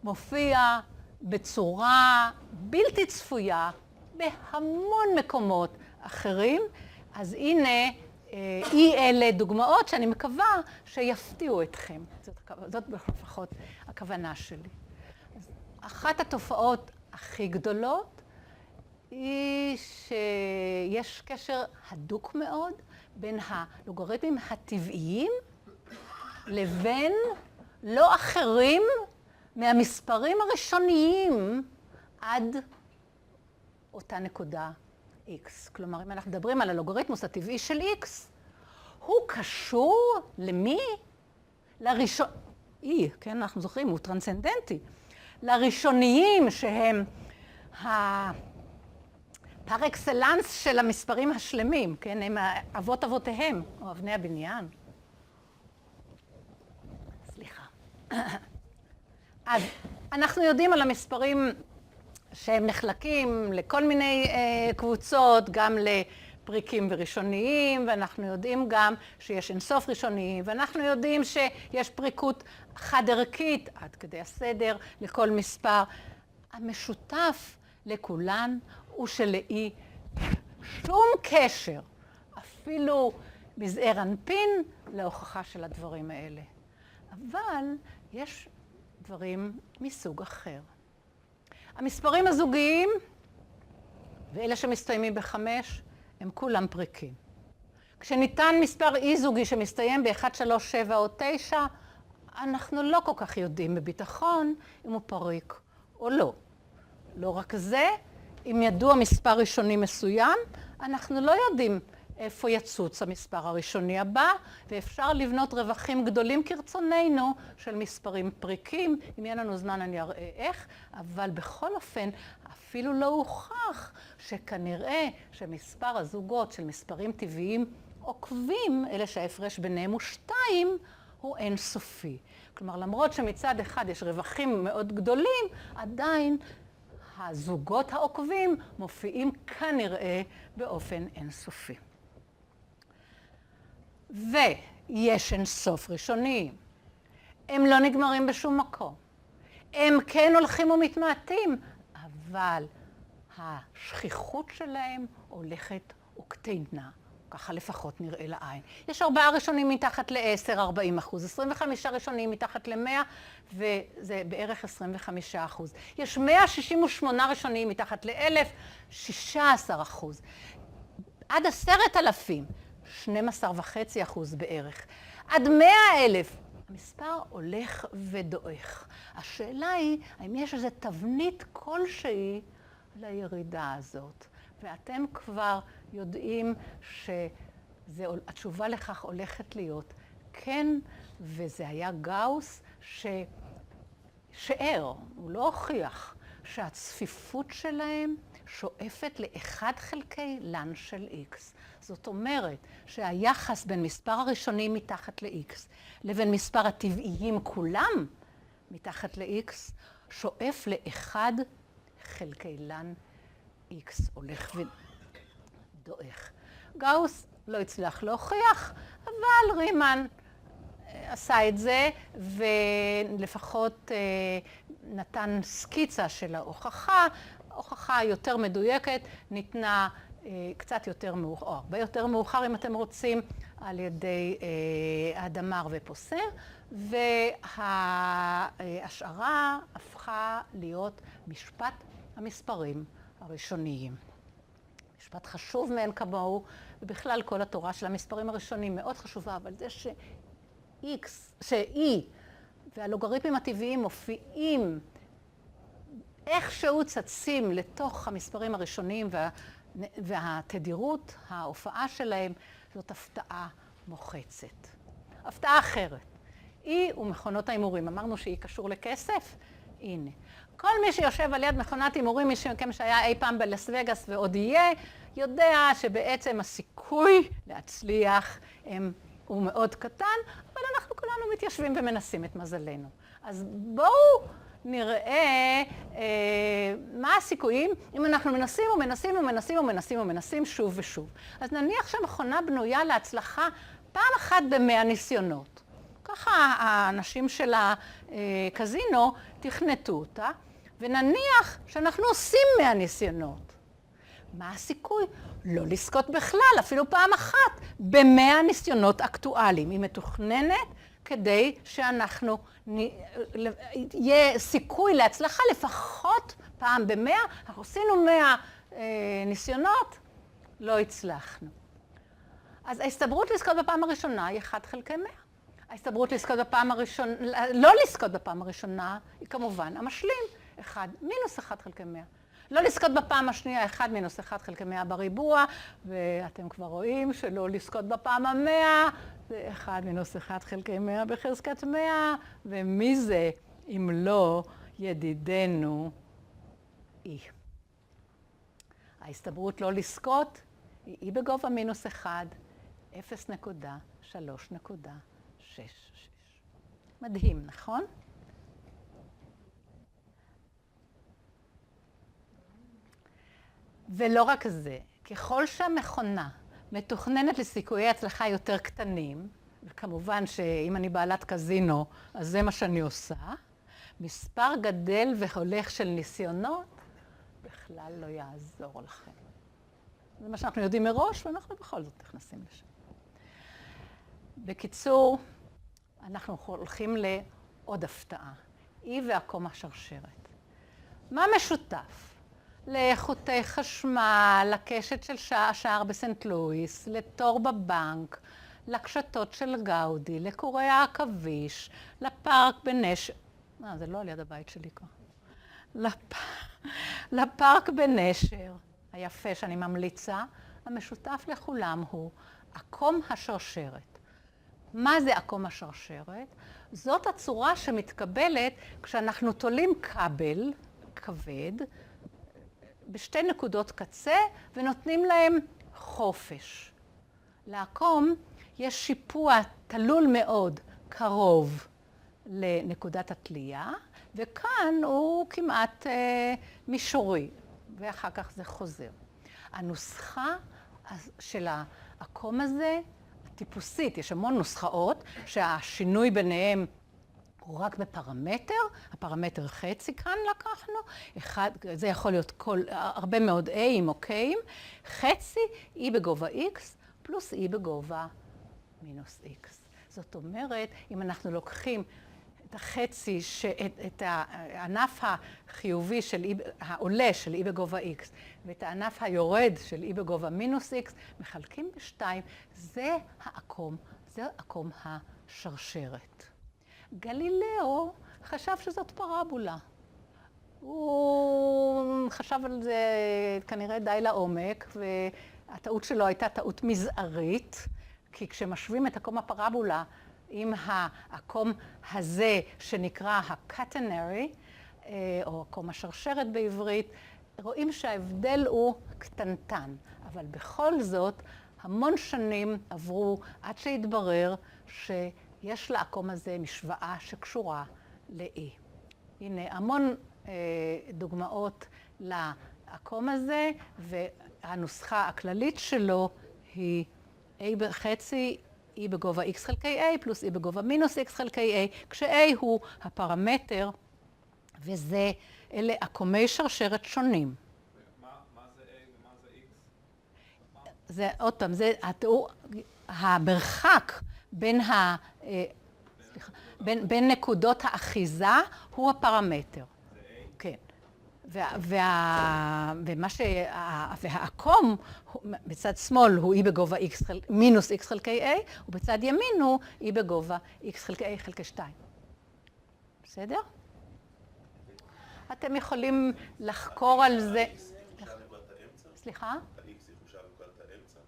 Speaker 1: מופיע בצורה בלתי צפויה בהמון מקומות אחרים. אז הנה, אלה דוגמאות שאני מקווה שיפתיעו אתכם. זאת לפחות הכוונה שלי. אז אחת התופעות הכי גדולות היא שיש קשר הדוק מאוד בין הלוגריתמים הטבעיים לבין לא אחרים מהמספרים הראשוניים עד אותה נקודה X. כלומר, אם אנחנו מדברים על הלוגריתמוס הטבעי של X, הוא קשור למי? כן, אנחנו זוכרים, הוא טרנסצנדנטי. לראשוניים שהם פר אקסלנס של המספרים השלמים, כן, הם אבות אבותיהם, או אבני הבניין. סליחה. אז אנחנו יודעים על המספרים שהם נחלקים לכל מיני קבוצות, גם לפריקים וראשוניים, ואנחנו יודעים גם שיש אינסוף ראשוניים, ואנחנו יודעים שיש פריקות חד-ערכית, עד כדי הסדר, לכל מספר. המשותף לכולן הוא שלאי שום קשר, אפילו מזעיר אנפין, להוכחה של הדברים האלה. אבל יש דברים מסוג אחר. המספרים הזוגיים, ואלה שמסתיימים ב5, הם כולם פריקים. כשניתן מספר אי-זוגי שמסתיים ב1, 3, 7 או 9, אנחנו לא כל כך יודעים בביטחון אם הוא פריק או לא. לא רק זה, אם ידוע מספר ראשוני מסוים, אנחנו לא יודעים איפה יצוץ המספר הראשוני הבא, ואפשר לבנות רווחים גדולים כרצוננו של מספרים פריקים. אם יהיה לנו זמן אני אראה איך, אבל בכל אופן אפילו לא הוכח שכנראה שמספר הזוגות של מספרים טבעיים עוקבים, אלה שההפרש ביניהם הוא 2, הוא אינסופי. כלומר, למרות שמצד אחד יש רווחים מאוד גדולים, עדיין הזוגות העוקבים מופיעים כנראה באופן אינסופי. ויש אינסוף ראשוניים. הם לא נגמרים בשום מקום. הם כן הולכים ומתמעטים, אבל השכיחות שלהם הולכת וקטנה. ככה לפחות נראה לעין. יש 4 ראשונים מתחת ל-10, 40%, 25 ראשונים מתחת ל-100, וזה בערך 25%. יש 168 ראשונים מתחת ל-1,000, 16%. עד 10,000, 12.5% בערך. עד 100,000, המספר הולך ודועך. השאלה היא, האם יש איזו תבנית כלשהי לירידה הזאת? ואתם כבר יודעים שהתשובה לכך הולכת להיות כן, וזה היה גאוס ששאר, הוא לא הוכיח, שהצפיפות שלהם שואפת ל1 חלקי ln של x. זאת אומרת שהיחס בין מספר הראשונים מתחת ל-x לבין מספר הטבעיים כולם מתחת ל-x שואף ל1 חלקי ln x, הולך ודועך. גאוס לא הצליח להוכיח, אבל רימן עשה את זה, ולפחות נתן סקיצה של ההוכחה. הוכחה יותר מדויקת ניתנה קצת יותר מאוחר, או הרבה יותר מאוחר אם אתם רוצים, על ידי אדמר ופוסר, וההשערה הפכה להיות משפט המספרים הראשוניים. משפט חשוב מאין כמוהו, ובכלל כל התורה של המספרים הראשונים מאוד חשובה, אבל זה ש-E והלוגריתמים הטבעיים מופיעים איכשהו צצים לתוך המספרים הראשוניים והתדירות, ההופעה שלהם, זאת הפתעה מוחצת. הפתעה אחרת. E ומכונות ההימורים. אמרנו שהיא קשור לכסף? הנה. כל מי שיושב על יד מכונת הימורים, מי מכם שהיה אי פעם בלס וגאס ועוד יהיה, יודע שבעצם הסיכוי להצליח הוא מאוד קטן, אבל אנחנו כולנו מתיישבים ומנסים את מזלנו. אז בואו נראה מה הסיכויים אם אנחנו מנסים ומנסים ומנסים ומנסים ומנסים שוב ושוב. אז נניח שהמכונה בנויה להצלחה פעם אחת ב100 ניסיונות. ככה האנשים של הקזינו תכנתו אותה, ונניח שאנחנו עושים 100 ניסיונות. מה הסיכוי? לא לזכות בכלל, אפילו פעם אחת, ב100 ניסיונות אקטואליים. היא מתוכננת כדי שאנחנו, יהיה סיכוי להצלחה לפחות פעם ב100. אנחנו עשינו 100 ניסיונות, לא הצלחנו. אז ההסתברות לזכות בפעם הראשונה היא 1 חלקי 100. ההסתברות לזכות בפעם הראשונה, לא לזכות בפעם הראשונה, היא כמובן המשלים, 1 מינוס 1 חלקי 100. לא לזכות בפעם השנייה, 1 מינוס 1 חלקי 100 בריבוע, ואתם כבר רואים שלא לזכות בפעם ה100, זה 1 מינוס 1 חלקי 100 בחזקת 100, ומי זה אם לא ידידנו E. ההסתברות לא לזכות היא E בגובה מינוס 1, 0.3.66. מדהים, נכון? ולא רק זה, ככל שהמכונה מתוכננת לסיכויי הצלחה יותר קטנים, וכמובן שאם אני בעלת קזינו, אז זה מה שאני עושה, מספר גדל והולך של ניסיונות בכלל לא יעזור לכם. זה מה שאנחנו יודעים מראש, ואנחנו בכל זאת נכנסים לשם. בקיצור, אנחנו הולכים לעוד הפתעה. E ועקום השרשרת. מה משותף? לחוטי חשמל, לקשת של שער בסנט לואיס, לתור בבנק, לקשתות של גאודי, לקורי העכביש, לפארק בנשר. זה לא על יד הבית שלי כבר. לפארק בנשר, היפה שאני ממליצה, המשותף לכולם הוא עקום השרשרת. מה זה עקום השרשרת? זאת הצורה שמתקבלת כשאנחנו תולים כבל כבד בשתי נקודות קצה ונותנים להם חופש. לעקום יש שיפוע תלול מאוד קרוב לנקודת התלייה, וכאן הוא כמעט מישורי, ואחר כך זה חוזר. הנוסחה של העקום הזה, טיפוסית, יש המון נוסחאות שהשינוי ביניהם הוא רק בפרמטר, הפרמטר חצי כאן לקחנו, זה יכול להיות הרבה מאוד A'ים או K'ים, חצי E בגובה X פלוס E בגובה מינוס X. זאת אומרת, אם אנחנו לוקחים את החצי, את הענף החיובי של העולה של E בגובה X ואת הענף היורד של E בגובה מינוס X, מחלקים בשתיים, זה העקום, זה עקום השרשרת. גלילאו חשב שזאת פרבולה. הוא חשב על זה כנראה די לעומק, והטעות שלו הייתה טעות מזערית, כי כשמשווים את עקום הפרבולה עם העקום הזה שנקרא הקטנרי, או עקום השרשרת בעברית, רואים שההבדל הוא קטנטן. אבל בכל זאת, המון שנים עברו עד שהתברר שיש לעקום הזה משוואה שקשורה ל-E. הנה, המון דוגמאות לעקום הזה, והנוסחה הכללית שלו היא A בחצי, E בגובה X חלקי A, פלוס E בגובה מינוס X חלקי A, כש-A הוא הפרמטר, אלה עקומי שרשרת שונים.
Speaker 2: מה זה A ומה זה X?
Speaker 1: זה עוד פעם, זה המרחק בין נקודות האחיזה הוא הפרמטר.
Speaker 2: זה A?
Speaker 1: כן. והעקום בצד שמאל הוא E בגובה מינוס X חלקי A, ובצד ימין הוא E בגובה X חלקי A חלקי 2. בסדר? אתם יכולים לחקור על זה. סליחה?
Speaker 3: ה-X יחושב נקודת האמצע?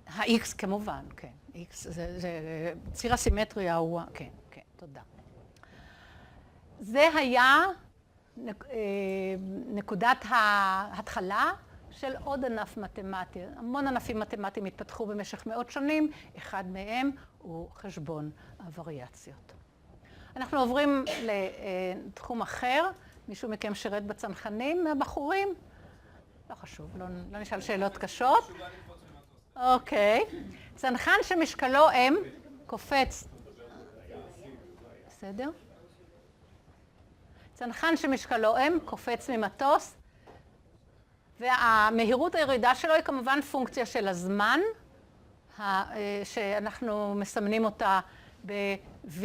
Speaker 1: ה-X כמובן, כן. X זה ציר הסימטריה הוא, כן, כן, תודה. זה היה נקודת ההתחלה של עוד ענף מתמטי. המון ענפים מתמטיים התפתחו במשך מאות שנים, אחד מהם הוא חשבון הווריאציות. אנחנו עוברים לתחום אחר. מישהו מכם שירת בצנחנים מהבחורים? לא חשוב, לא נשאל שאלות קשות. אוקיי. צנחן שמשקלו M קופץ. בסדר? צנחן שמשקלו M קופץ ממטוס, והמהירות הירידה שלו היא כמובן פונקציה של הזמן, שאנחנו מסמנים אותה ב-V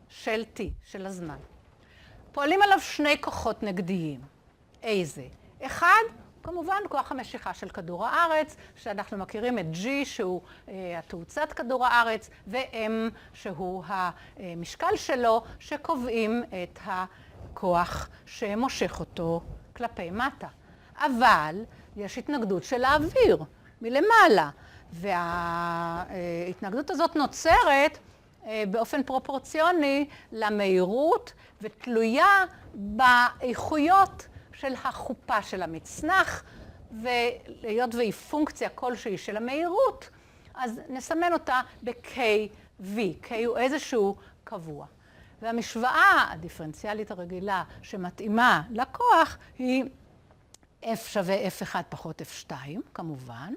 Speaker 1: של T, של הזמן. פועלים עליו שני כוחות נגדיים. איזה? אחד, כמובן, כוח המשיכה של כדור הארץ, שאנחנו מכירים את G, שהוא התאוצת כדור הארץ, ו-M, שהוא המשקל שלו, שקובעים את הכוח שמושך אותו כלפי מטה. אבל יש התנגדות של האוויר מלמעלה, וההתנגדות הזאת נוצרת באופן פרופורציוני למהירות ותלויה באיכויות של החופה של המצנח, והיות והיא פונקציה כלשהי של המהירות, אז נסמן אותה ב-KV. K הוא איזשהו קבוע. והמשוואה הדיפרנציאלית הרגילה שמתאימה לכוח היא F שווה F1 פחות F2, כמובן,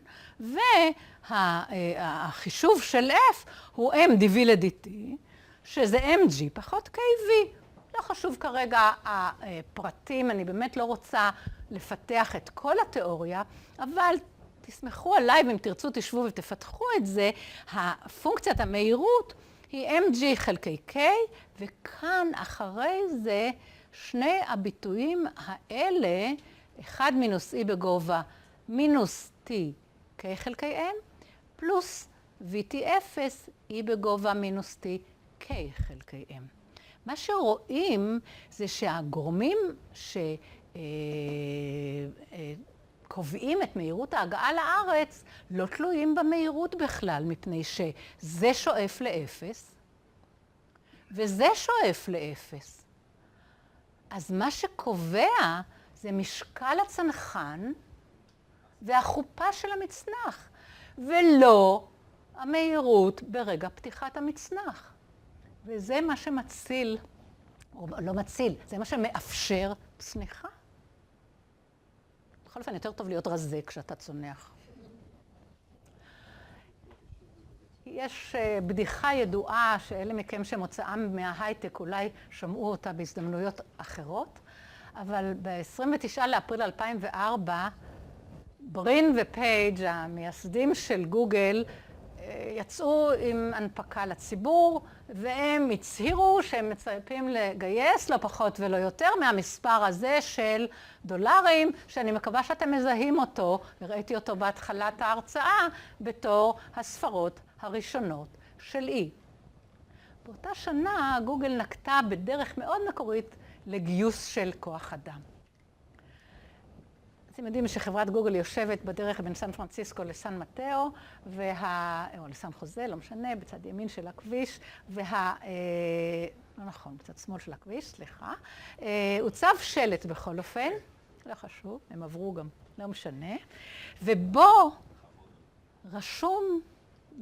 Speaker 1: והחישוב של F הוא mdv ל-dt, שזה mg פחות kv. לא חשוב כרגע הפרטים, אני באמת לא רוצה לפתח את כל התיאוריה, אבל תסמכו עליי ואם תרצו תשבו ותפתחו את זה, הפונקציית המהירות היא mg חלקי k, וכאן אחרי זה שני הביטויים האלה, 1 מינוס e בגובה מינוס t k חלקי m, פלוס vt0 e בגובה מינוס t k חלקי m. מה שרואים זה שהגורמים שקובעים קובעים את מהירות ההגעה לארץ לא תלויים במהירות בכלל, מפני שזה שואף לאפס וזה שואף לאפס. אז מה שקובע זה משקל הצנחן והחופה של המצנח, ולא המהירות ברגע פתיחת המצנח. וזה מה שמציל, או לא מציל, זה מה שמאפשר צניחה. בכל אופן, יותר טוב להיות רזה כשאתה צונח. יש בדיחה ידועה שאלה מכם שמוצאם מההייטק אולי שמעו אותה בהזדמנויות אחרות, אבל ב-29 לאפריל 2004, ברין ופייג' המייסדים של גוגל יצאו עם הנפקה לציבור, והם הצהירו שהם מצפים לגייס לא פחות ולא יותר מהמספר הזה של דולרים, שאני מקווה שאתם מזהים אותו, וראיתי אותו בהתחלת ההרצאה, בתור הספרות הראשונות של אי. באותה שנה גוגל נקטה בדרך מאוד מקורית לגיוס של כוח אדם. אתם יודעים שחברת גוגל יושבת בדרך בין סן פרנסיסקו לסן מטאו, או לסן חוזה, לא משנה, בצד ימין של הכביש, לא נכון, בצד שמאל של הכביש, סליחה. הוצב שלט בכל אופן, לא חשוב, הם עברו גם, לא משנה, ובו רשום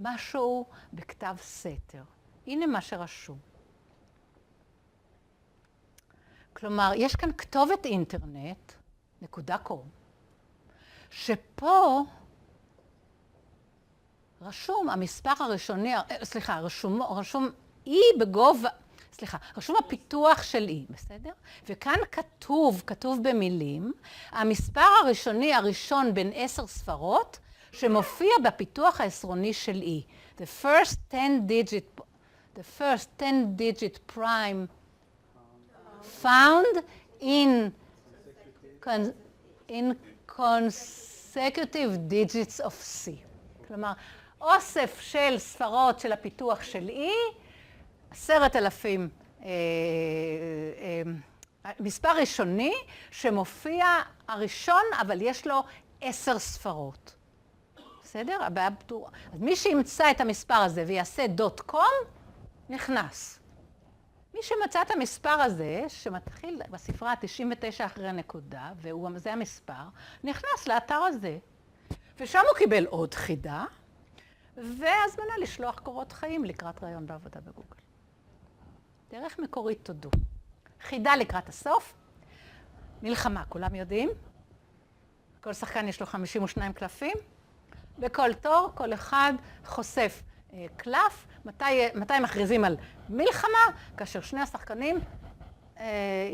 Speaker 1: משהו בכתב סתר. הנה מה שרשום. כלומר, יש כאן כתובת אינטרנט, .com, שפה רשום המספר הראשוני, סליחה, רשום אי בגובה, סליחה, רשום הפיתוח של אי, בסדר? וכאן כתוב במילים, המספר הראשוני הראשון בין 10 ספרות, שמופיע בפיתוח העשרוני של אי. The first 10-digit prime found in consecutive digits of C. כלומר, אוסף של ספרות של הפיתוח של E, 10,000, מספר ראשוני שמופיע הראשון, אבל יש לו 10 ספרות. בסדר? אז מי שימצא את המספר הזה ויעשה .com, נכנס. מי שמצא את המספר הזה, שמתחיל בספרה 99 אחרי הנקודה, וזה המספר, נכנס לאתר הזה. ושם הוא קיבל עוד חידה, והזמנה לשלוח קורות חיים לקראת רעיון בעבודה בגוגל. דרך מקורית תודו. חידה לקראת הסוף, מלחמה, כולם יודעים. כל שחקן יש לו 52 קלפים. בכל תור, כל אחד חושף קלף. מתי מכריזים על מלחמה? כאשר שני השחקנים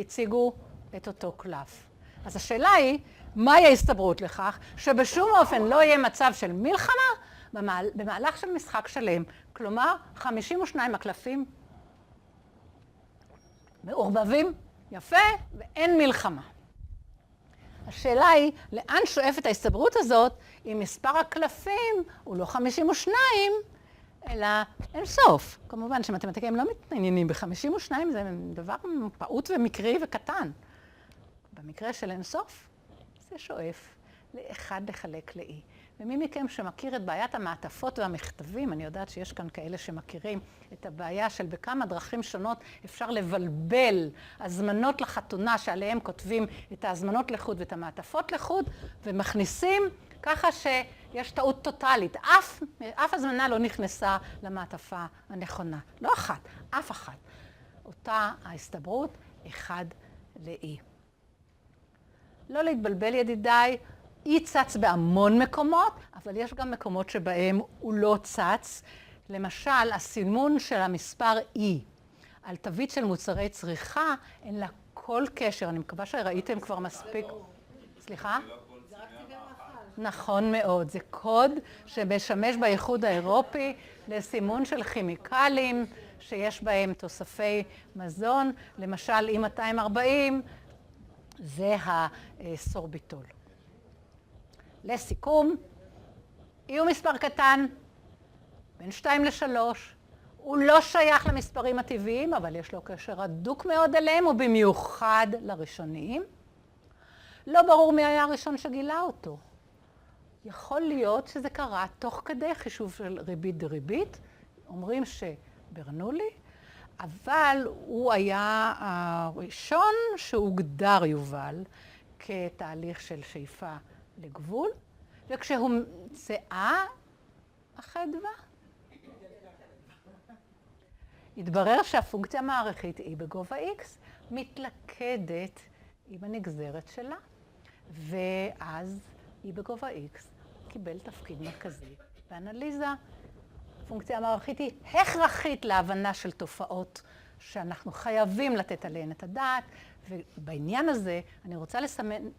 Speaker 1: הציגו את אותו קלף. אז השאלה היא, מהי ההסתברות לכך שבשום אופן לא יהיה מצב של מלחמה במהלך של משחק שלם? כלומר, 52 הקלפים מעורבבים, יפה, ואין מלחמה. השאלה היא, לאן שואפת ההסתברות הזאת אם מספר הקלפים הוא לא 52, אלא אין סוף. כמובן שמתמטיקאים לא מתעניינים ב-52, זה דבר פעוט ומקרי וקטן. במקרה של אין סוף, זה שואף לאחד לחלק לאי. ומי מכם שמכיר את בעיית המעטפות והמכתבים, אני יודעת שיש כאן כאלה שמכירים את הבעיה של בכמה דרכים שונות אפשר לבלבל הזמנות לחתונה שעליהם כותבים את ההזמנות לחוד ואת המעטפות לחוד, ומכניסים ככה שיש טעות טוטלית. אף הזמנה לא נכנסה למעטפה הנכונה. לא אחת, אף אחת. אותה ההסתברות, אחד לאי. לא להתבלבל ידידיי, אי צץ בהמון מקומות, אבל יש גם מקומות שבהם הוא לא צץ. למשל, הסימון של המספר אי על תווית של מוצרי צריכה, אין לה כל קשר. אני מקווה שראיתם כבר מספיק. סליחה? נכון מאוד. זה קוד שמשמש באיחוד האירופי לסימון של כימיקלים שיש בהם תוספי מזון. למשל, E240 זה הסורביטול. לסיכום, יהיו מספר קטן, בין 2 ל-3, הוא לא שייך למספרים הטבעיים, אבל יש לו קשר הדוק מאוד אליהם, ובמיוחד לראשוניים. לא ברור מי היה הראשון שגילה אותו. יכול להיות שזה קרה תוך כדי חישוב של ריבית דריבית. אומרים שברנולי, אבל הוא היה הראשון שהוגדר יובל כתהליך של שאיפה לגבול, וכשהומצאה החדווה, התברר שהפונקציה המערכית היא בגובה x מתלכדת עם הנגזרת שלה, ואז היא בגובה x קיבל תפקיד מרכזי באנליזה. הפונקציה המערכית היא הכרחית להבנה של תופעות שאנחנו חייבים לתת עליהן את הדעת, ובעניין הזה אני רוצה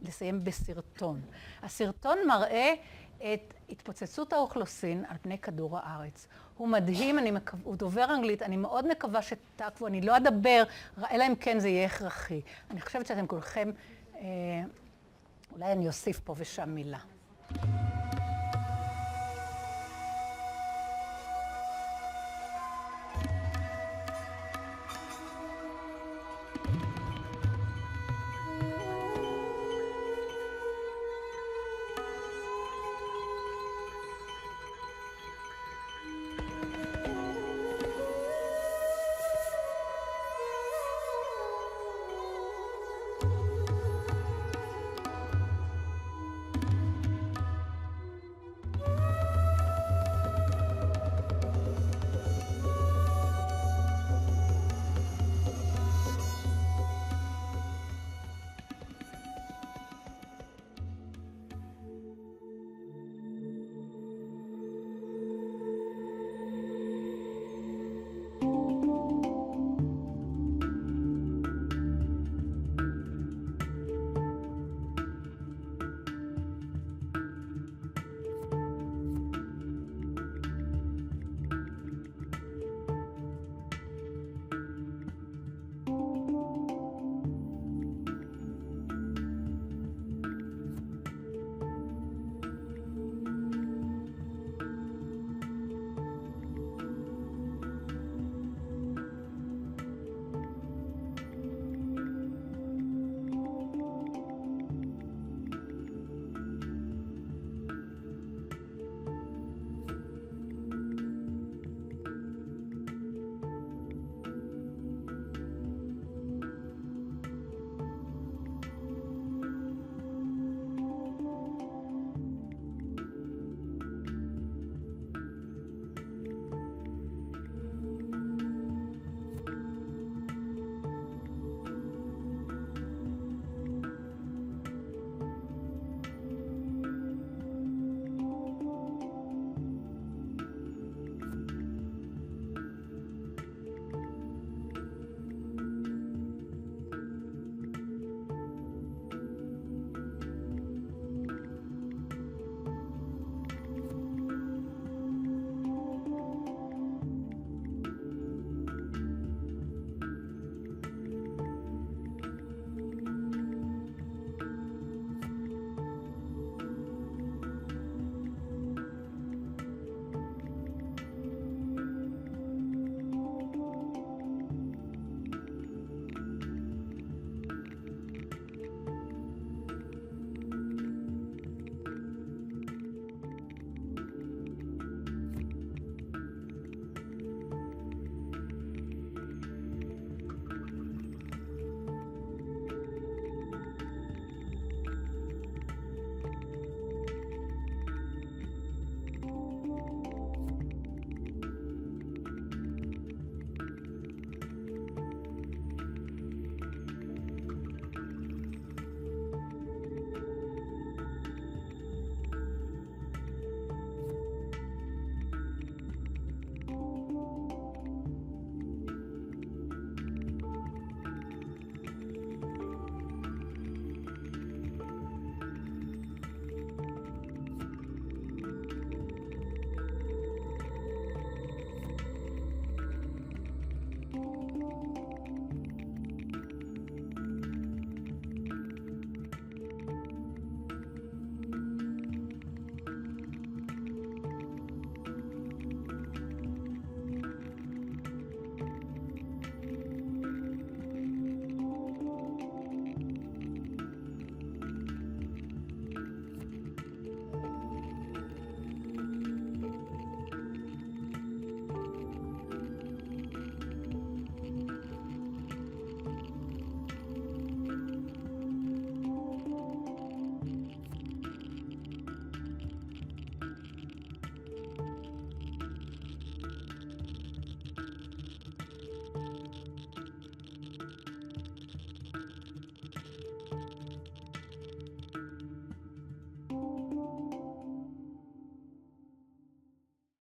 Speaker 1: לסיים בסרטון. הסרטון מראה את התפוצצות האוכלוסין על פני כדור הארץ. הוא מדהים, הוא דובר אנגלית, אני מאוד מקווה שתעקבו, אני לא אדבר, אלא אם כן זה יהיה הכרחי. אני חושבת שאתם כולכם, אולי אני אוסיף פה ושם מילה.